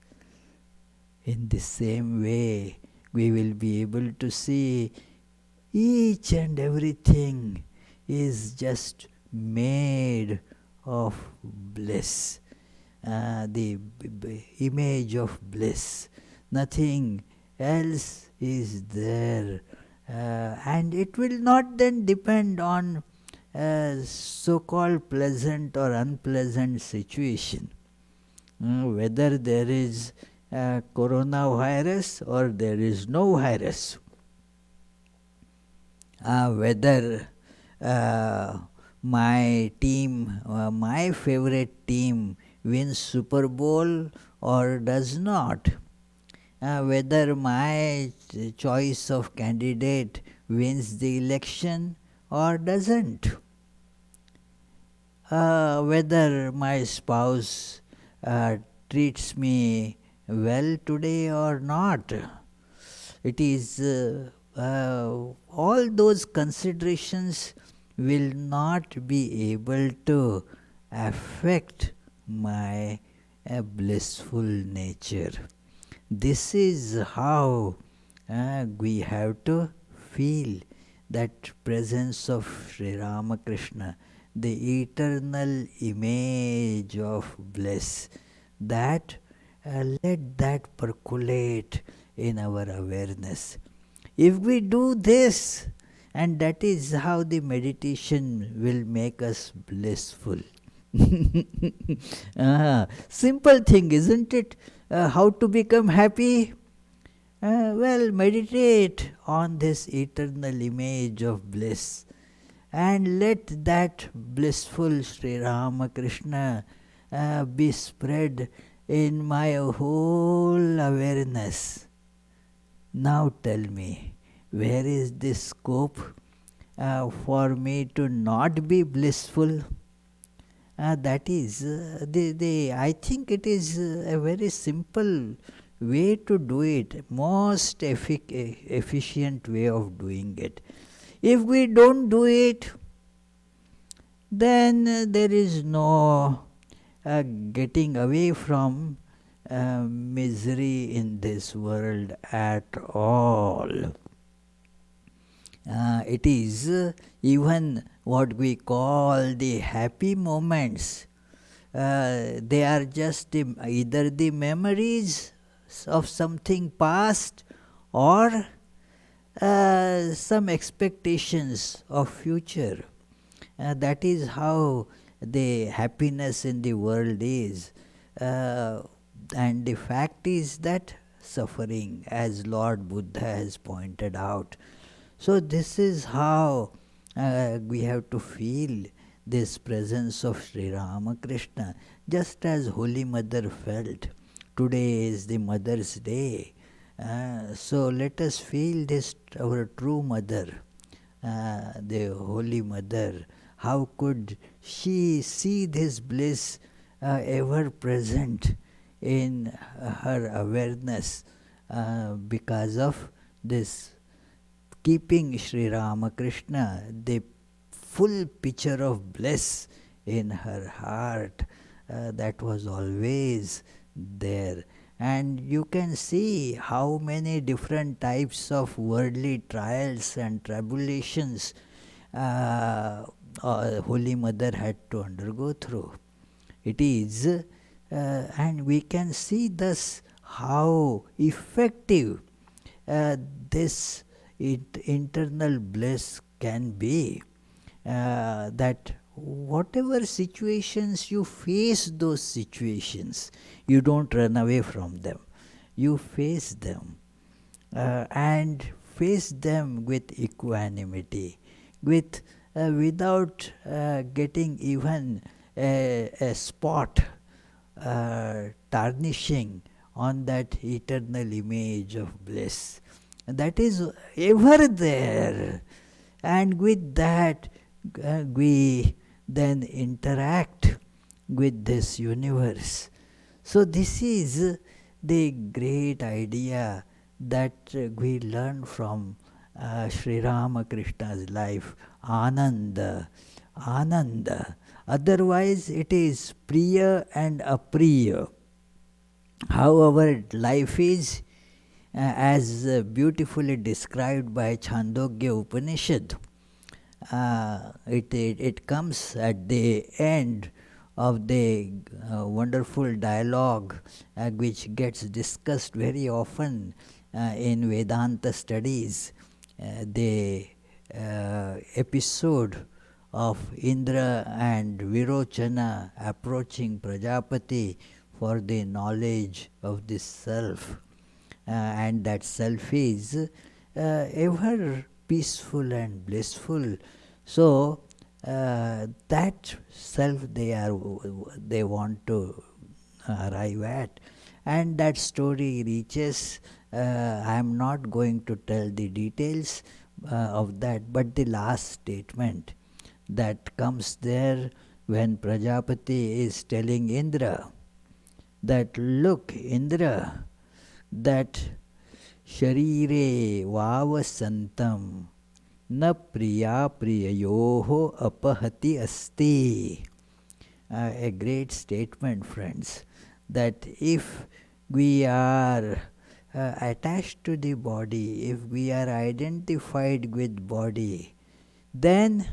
In the same way, we will be able to see each and everything is just made of bliss. The image of bliss. Nothing else is there. And it will not then depend on so-called pleasant or unpleasant situation. Whether there is coronavirus or there is no virus. Whether my team, my favorite team wins Super Bowl or does not. Whether my choice of candidate wins the election or doesn't. Whether my spouse treats me well today or not. It is all those considerations will not be able to affect my blissful nature. This is how we have to feel that presence of Sri Ramakrishna, the eternal image of bliss. That let that percolate in our awareness. If we do this, and that is how the meditation will make us blissful. Simple thing, isn't it? How to become happy? Well, meditate on this eternal image of bliss and let that blissful Sri Ramakrishna be spread in my whole awareness. Now tell me, where is this scope for me to not be blissful? That is, I think it is a very simple way to do it, most efficient way of doing it. If we don't do it, then there is no getting away from misery in this world at all. It is even what we call the happy moments. They are just either the memories of something past or some expectations of future. That is how the happiness in the world is. And the fact is that suffering, as Lord Buddha has pointed out. So this is how we have to feel this presence of Sri Ramakrishna, just as Holy Mother felt. Today is the Mother's Day. So let us feel this, our true Mother, the Holy Mother. How could she see this bliss ever present in her awareness because of this keeping Sri Ramakrishna, the full picture of bliss in her heart, that was always there. And you can see how many different types of worldly trials and tribulations Holy Mother had to undergo through. It is, and we can see thus how effective this internal bliss can be. That whatever situations you face, those situations, you don't run away from them. You face them and face them with equanimity, with without getting even a spot tarnishing on that eternal image of bliss. That is ever there. And with that, we then interact with this universe. So this is the great idea that we learn from Sri Ramakrishna's life, Ananda. Ananda. Otherwise it is Priya and Apriya. How our life is, as beautifully described by Chandogya Upanishad. It comes at the end of the wonderful dialogue which gets discussed very often in Vedanta studies. The episode of Indra and Virochana approaching Prajapati for the knowledge of this self. And that self is ever peaceful and blissful. So that self they want to arrive at, and that story reaches. I am not going to tell the details of that, but the last statement that comes there when Prajapati is telling Indra that, look, Indra, that sharire vavasantam na priya priyayoho apahati asti. A great statement, friends, that if we are attached to the body, if we are identified with body, then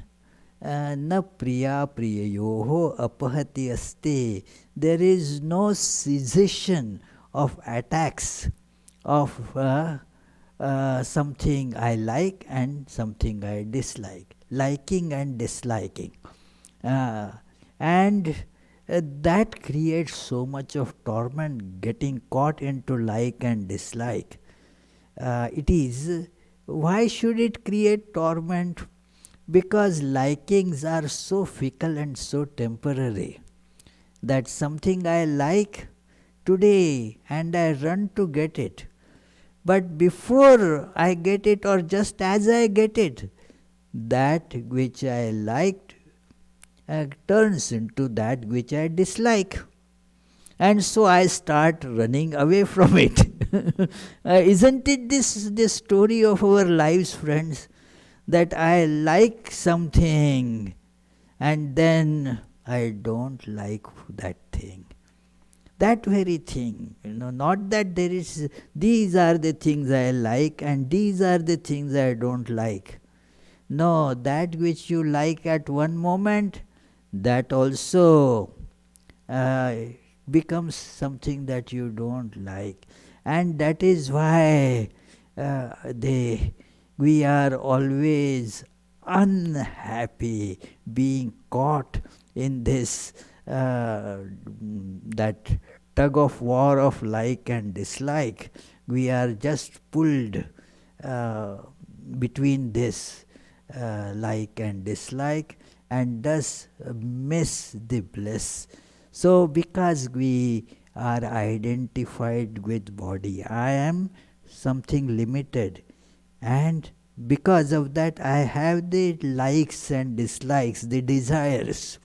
na priya priyayoho apahati asti. There is no cessation of attacks of something I like and something I dislike, liking and disliking. And that creates so much of torment, getting caught into like and dislike. Why should it create torment? Because likings are so fickle and so temporary that something I like today and I run to get it. But before I get it, or just as I get it, that which I liked turns into that which I dislike. And so I start running away from it. Isn't it this story of our lives, friends? That I like something and then I don't like that thing. That very thing, not that there is, these are the things I like and these are the things I don't like. No, that which you like at one moment, that also uh, becomes something that you don't like. And that is why we are always unhappy, being caught in this that tug of war of like and dislike. We are just pulled uh, between this like and dislike, and thus miss the bliss. So because we are identified with body, I am something limited, and because of that I have the likes and dislikes, the desires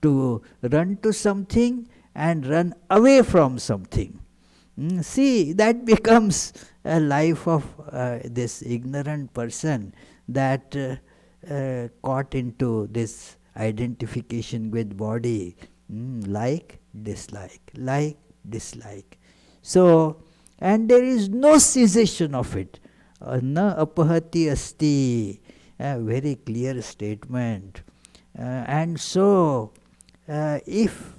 to run to something and run away from something. See, that becomes a life of this ignorant person that caught into this identification with body. Like, dislike. So, and there is no cessation of it. Na apahati asti. A very clear statement. And so, if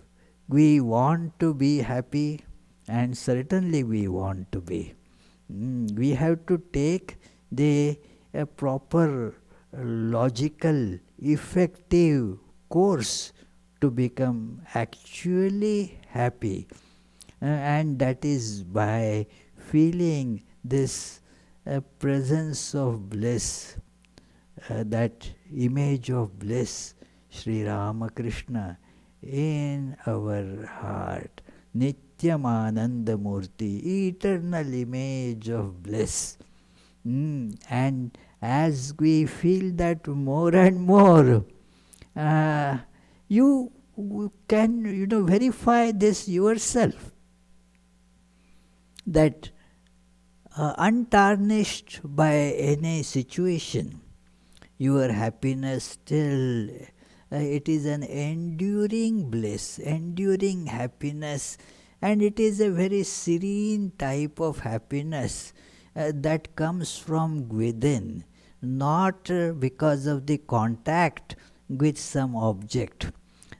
we want to be happy, and certainly we want to be, we have to take the proper, logical, effective course to become actually happy. And that is by feeling this presence of bliss, that image of bliss, Sri Ramakrishna, in our heart. Nityam Ananda Murti, eternal image of bliss. And as we feel that more and more, you can verify this yourself, that untarnished by any situation, your happiness still, it is an enduring bliss, enduring happiness, and it is a very serene type of happiness that comes from within, not because of the contact with some object.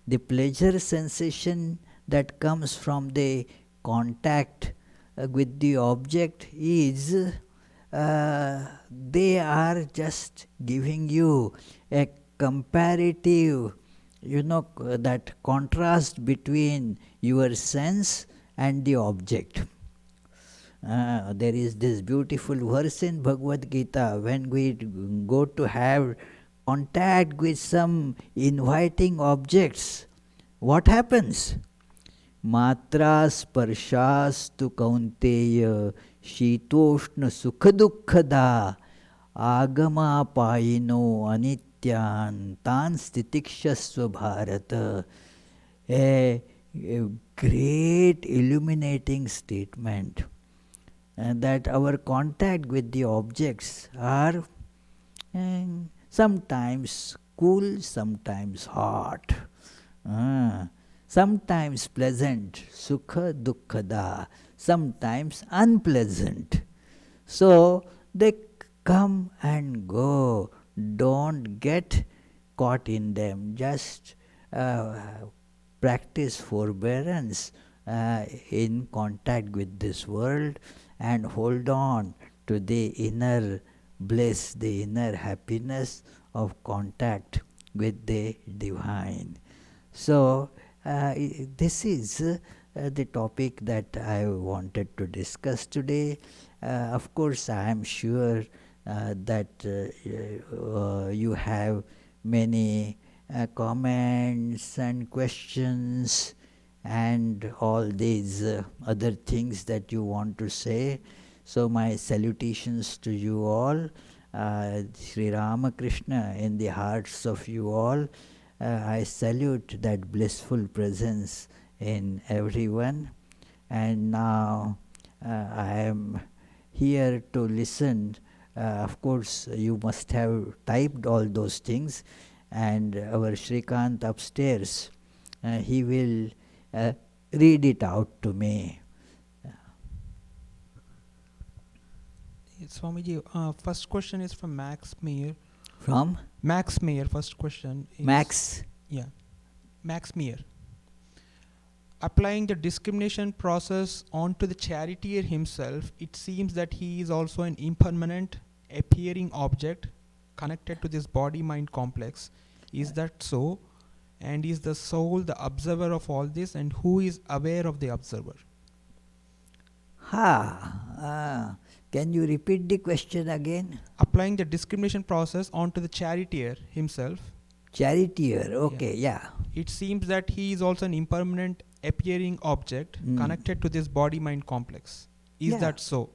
The pleasure sensation that comes from the contact with the object is, they are just giving you a comparative, that contrast between your sense and the object. There is this beautiful verse in Bhagavad Gita, when we go to have contact with some inviting objects, what happens? Matra sparshastu kaunteya शीतोष्ण सुख दुःखदा आगमा पायिनो अनित्यान तान स्थितिक्षस्व Bharat. A great illuminating statement, that our contact with the objects are sometimes cool, sometimes hot, sometimes pleasant, sukha dukkhada, sometimes unpleasant. So they come and go. Don't get caught in them. Just practice forbearance in contact with this world, and hold on to the inner bliss, the inner happiness of contact with the divine. So this is the topic that I wanted to discuss today. Of course, I am sure that you have many comments and questions and all these other things that you want to say. So my salutations to you all. Sri Ramakrishna in the hearts of you all. I salute that blissful presence in everyone. And now I am here to listen. Of course, you must have typed all those things, and our Shrikant upstairs, he will read it out to me. Swamiji, first question is from Max Meyer. From? Max Meyer, first question is... Max? Yeah. Max Meyer. Applying the discrimination process onto the charioteer himself, it seems that he is also an impermanent appearing object connected to this body-mind complex. Is that so? And is the soul the observer of all this? And who is aware of the observer? Can you repeat the question again? Applying the discrimination process onto the charioteer himself. Charioteer, okay, yeah. It seems that he is also an impermanent appearing object connected to this body-mind complex. Is that so?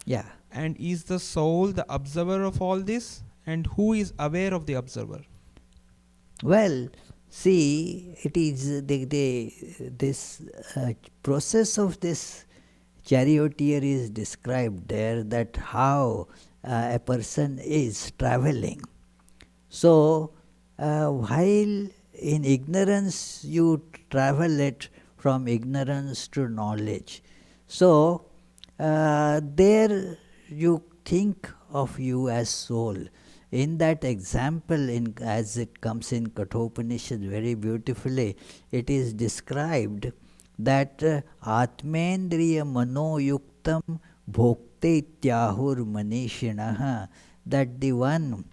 Yeah. And is the soul the observer of all this? And who is aware of the observer? Well, see, it is this process of this charioteer is described there, that how a person is traveling. So, while in ignorance you travel it from ignorance to knowledge. So, there you think of you as soul. In that example, as it comes in Kathopanishad very beautifully, it is described that Atmendriya Manoyuktam Bhokte Tyahur Manishinaha, that the one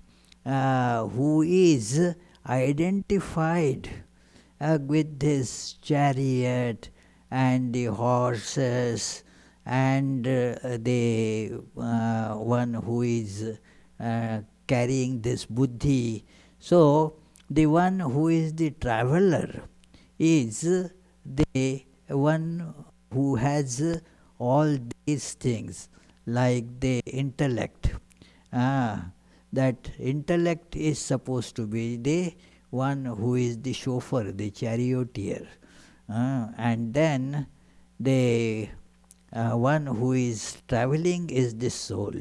who is identified with his chariot and the horses and the one who is carrying this buddhi. So, the one who is the traveler is the one who has all these things, like the intellect. That intellect is supposed to be the one who is the chauffeur, the charioteer. And then the one who is traveling is the soul.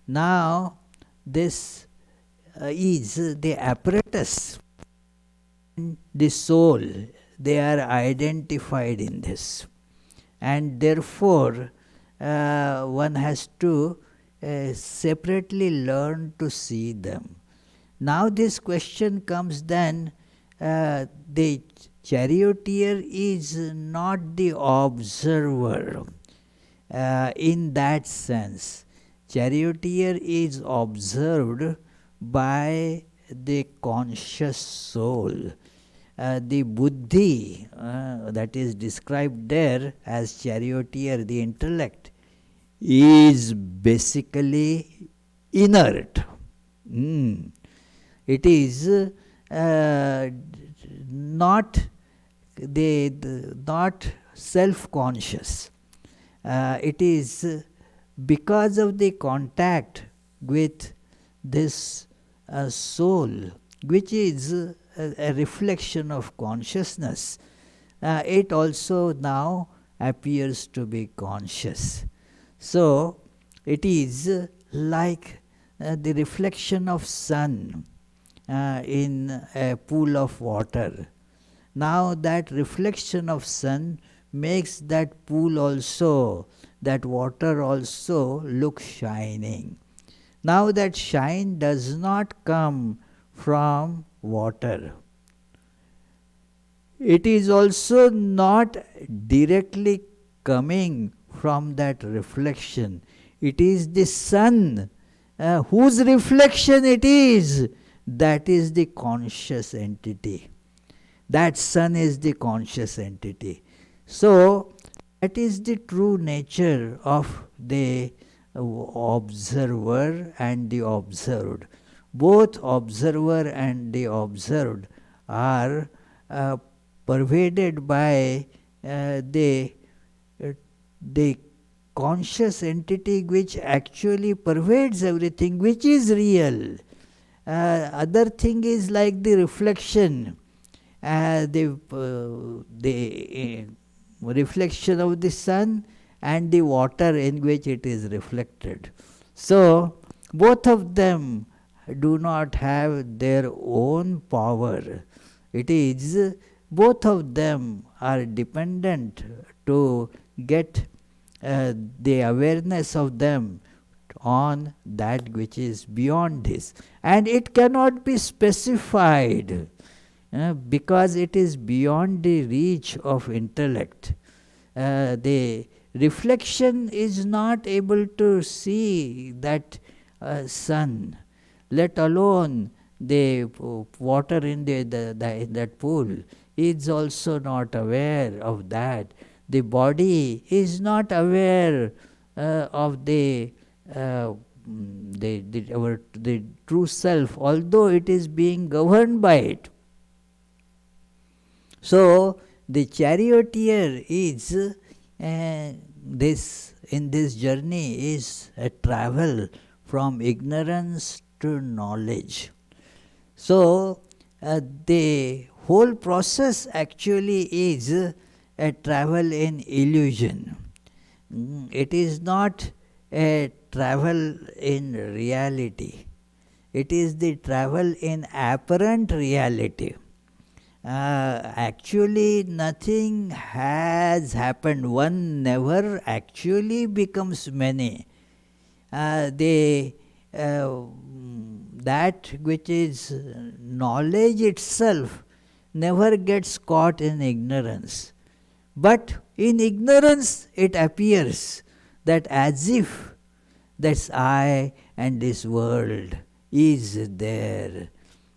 Now, this is the apparatus and the soul. They are identified in this. And therefore, one has to separately learn to see them. Now this question comes then, the charioteer is not the observer in that sense. Charioteer is observed by the conscious soul. The buddhi that is described there as charioteer, the intellect, is basically inert. It is not not self-conscious. It is because of the contact with this soul, which is a reflection of consciousness. It also now appears to be conscious. So, it is like the reflection of sun in a pool of water. Now that reflection of sun makes that pool also, that water also look shining. Now that shine does not come from water. It is also not directly coming from that reflection. It is the sun whose reflection it is. That is the conscious entity. That sun is the conscious entity. So, that is the true nature of the observer and the observed. Both observer and the observed are pervaded by the conscious entity which actually pervades everything, which is real. Other thing is like the reflection, the reflection of the sun and the water in which it is reflected. So both of them do not have their own power. It is both of them are dependent to get the awareness of them on that which is beyond this, and it cannot be specified because it is beyond the reach of intellect. The reflection is not able to see that sun, let alone the water in in that pool is also not aware of that. The body is not aware of the true self, although it is being governed by it. So the charioteer is this in this journey is a travel from ignorance to knowledge. So the whole process actually is a travel in illusion. It is not a travel in reality. It is the travel in apparent reality. Actually, nothing has happened. One never actually becomes many. That which is knowledge itself never gets caught in ignorance. But in ignorance it appears that as if this I and this world is there.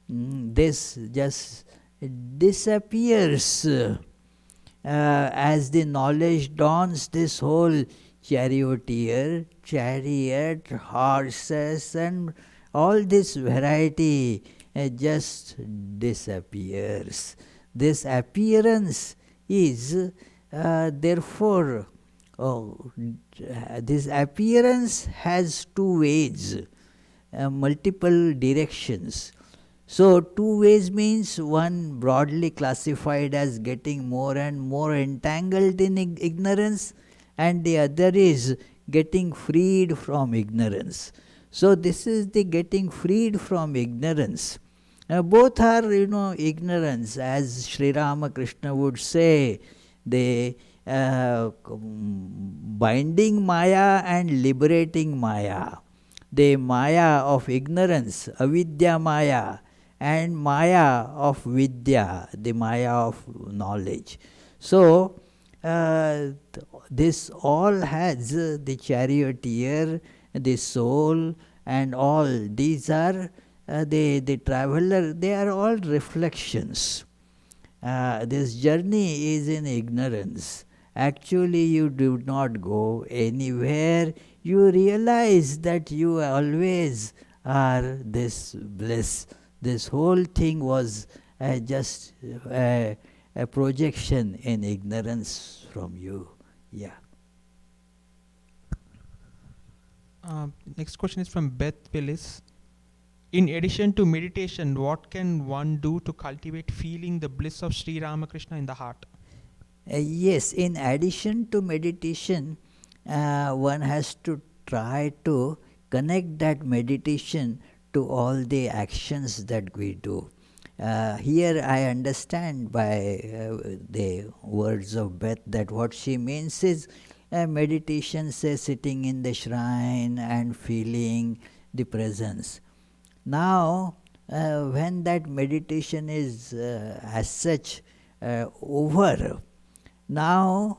This just disappears as the knowledge dawns. This whole chariot, horses and all this variety just disappears. This appearance is therefore this appearance has two ways, multiple directions. So two ways means one broadly classified as getting more and more entangled in ignorance, and the other is getting freed from ignorance. So this is the getting freed from ignorance. Both are, ignorance, as Sri Ramakrishna would say, the binding Maya and liberating Maya. The Maya of ignorance, avidya Maya, and Maya of Vidya, the Maya of knowledge. So this all has the charioteer, the soul, and all these are the traveler, they are all reflections. This journey is in ignorance. Actually, you do not go anywhere. You realize that you always are this bliss. This whole thing was just a projection in ignorance from you. Yeah. Next question is from Beth Willis. In addition to meditation, what can one do to cultivate feeling the bliss of Sri Ramakrishna in the heart? Yes, in addition to meditation, one has to try to connect that meditation to all the actions that we do. Here I understand by the words of Beth that what she means is meditation, say sitting in the shrine and feeling the presence. Now, when that meditation is as such over, now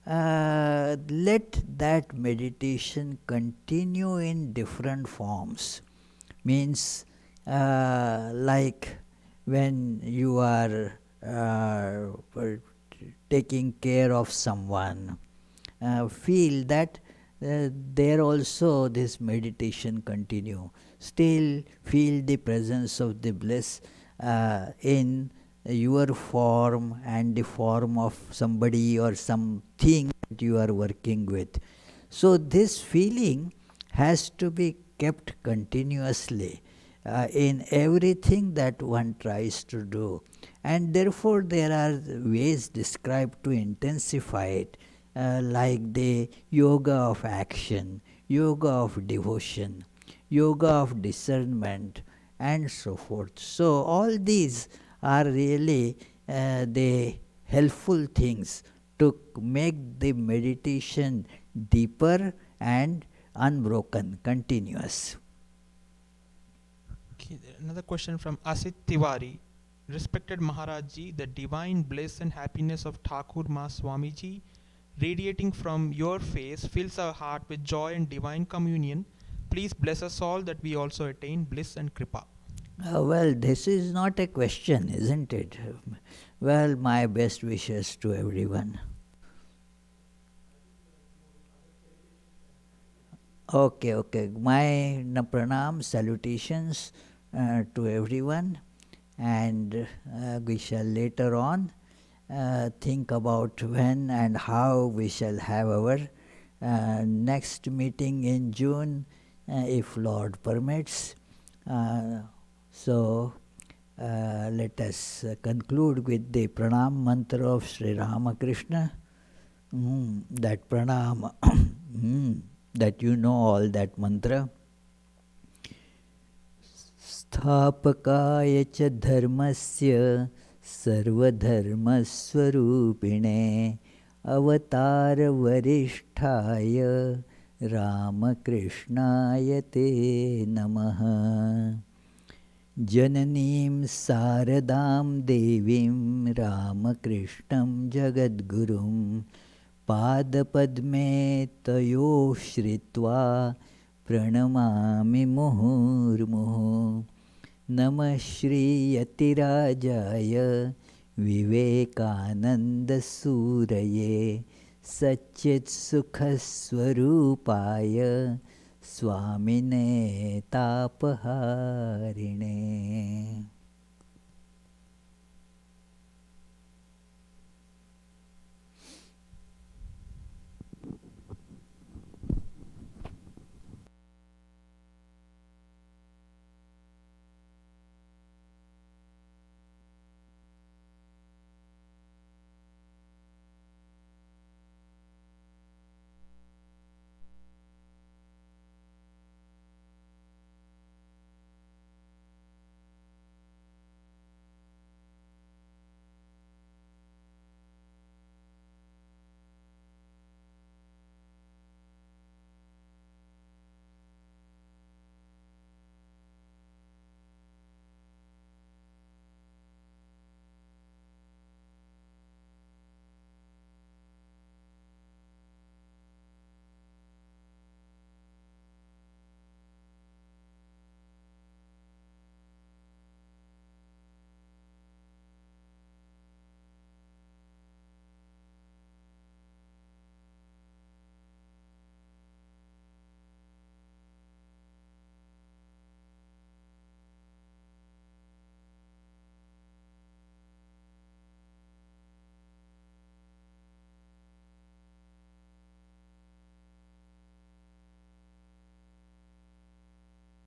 let that meditation continue in different forms. Means like when you are taking care of someone, feel that there also this meditation continue. Still feel the presence of the bliss in your form and the form of somebody or something that you are working with. So this feeling has to be kept continuously in everything that one tries to do. And therefore there are ways described to intensify it, like the yoga of action, yoga of devotion, yoga of discernment, and so forth. So all these are really the helpful things to make the meditation deeper and unbroken, continuous. Okay, another question from Asit Tiwari. Respected Maharaj the divine bliss and happiness of Thakur Ma Swamiji radiating from your face fills our heart with joy and divine communion. Please bless us all that we also attain bliss and kripa. Well, this is not a question, isn't it? Well, my best wishes to everyone. Okay, okay. My pranam, salutations to everyone, and we shall later on think about when and how we shall have our next meeting in June, if Lord permits. So let us conclude with the pranam mantra of Sri Ramakrishna. That pranam, that you know all that mantra. स्थापकाय च धर्मस्य सर्वधर्मस्वरूपिणे अवतारवरिष्ठाय रामकृष्णाय ते नमः। जननीं शारदां देवीं रामकृष्णं जगद्गुरुं पादपद्मे तयो श्रित्वा प्रणमामि मुहुर्मुहुः। नमः श्रीयतिराजाय विवेकानन्दसूरये सच्चित्सुखस्वरूपाय स्वामिने तापहारिणे।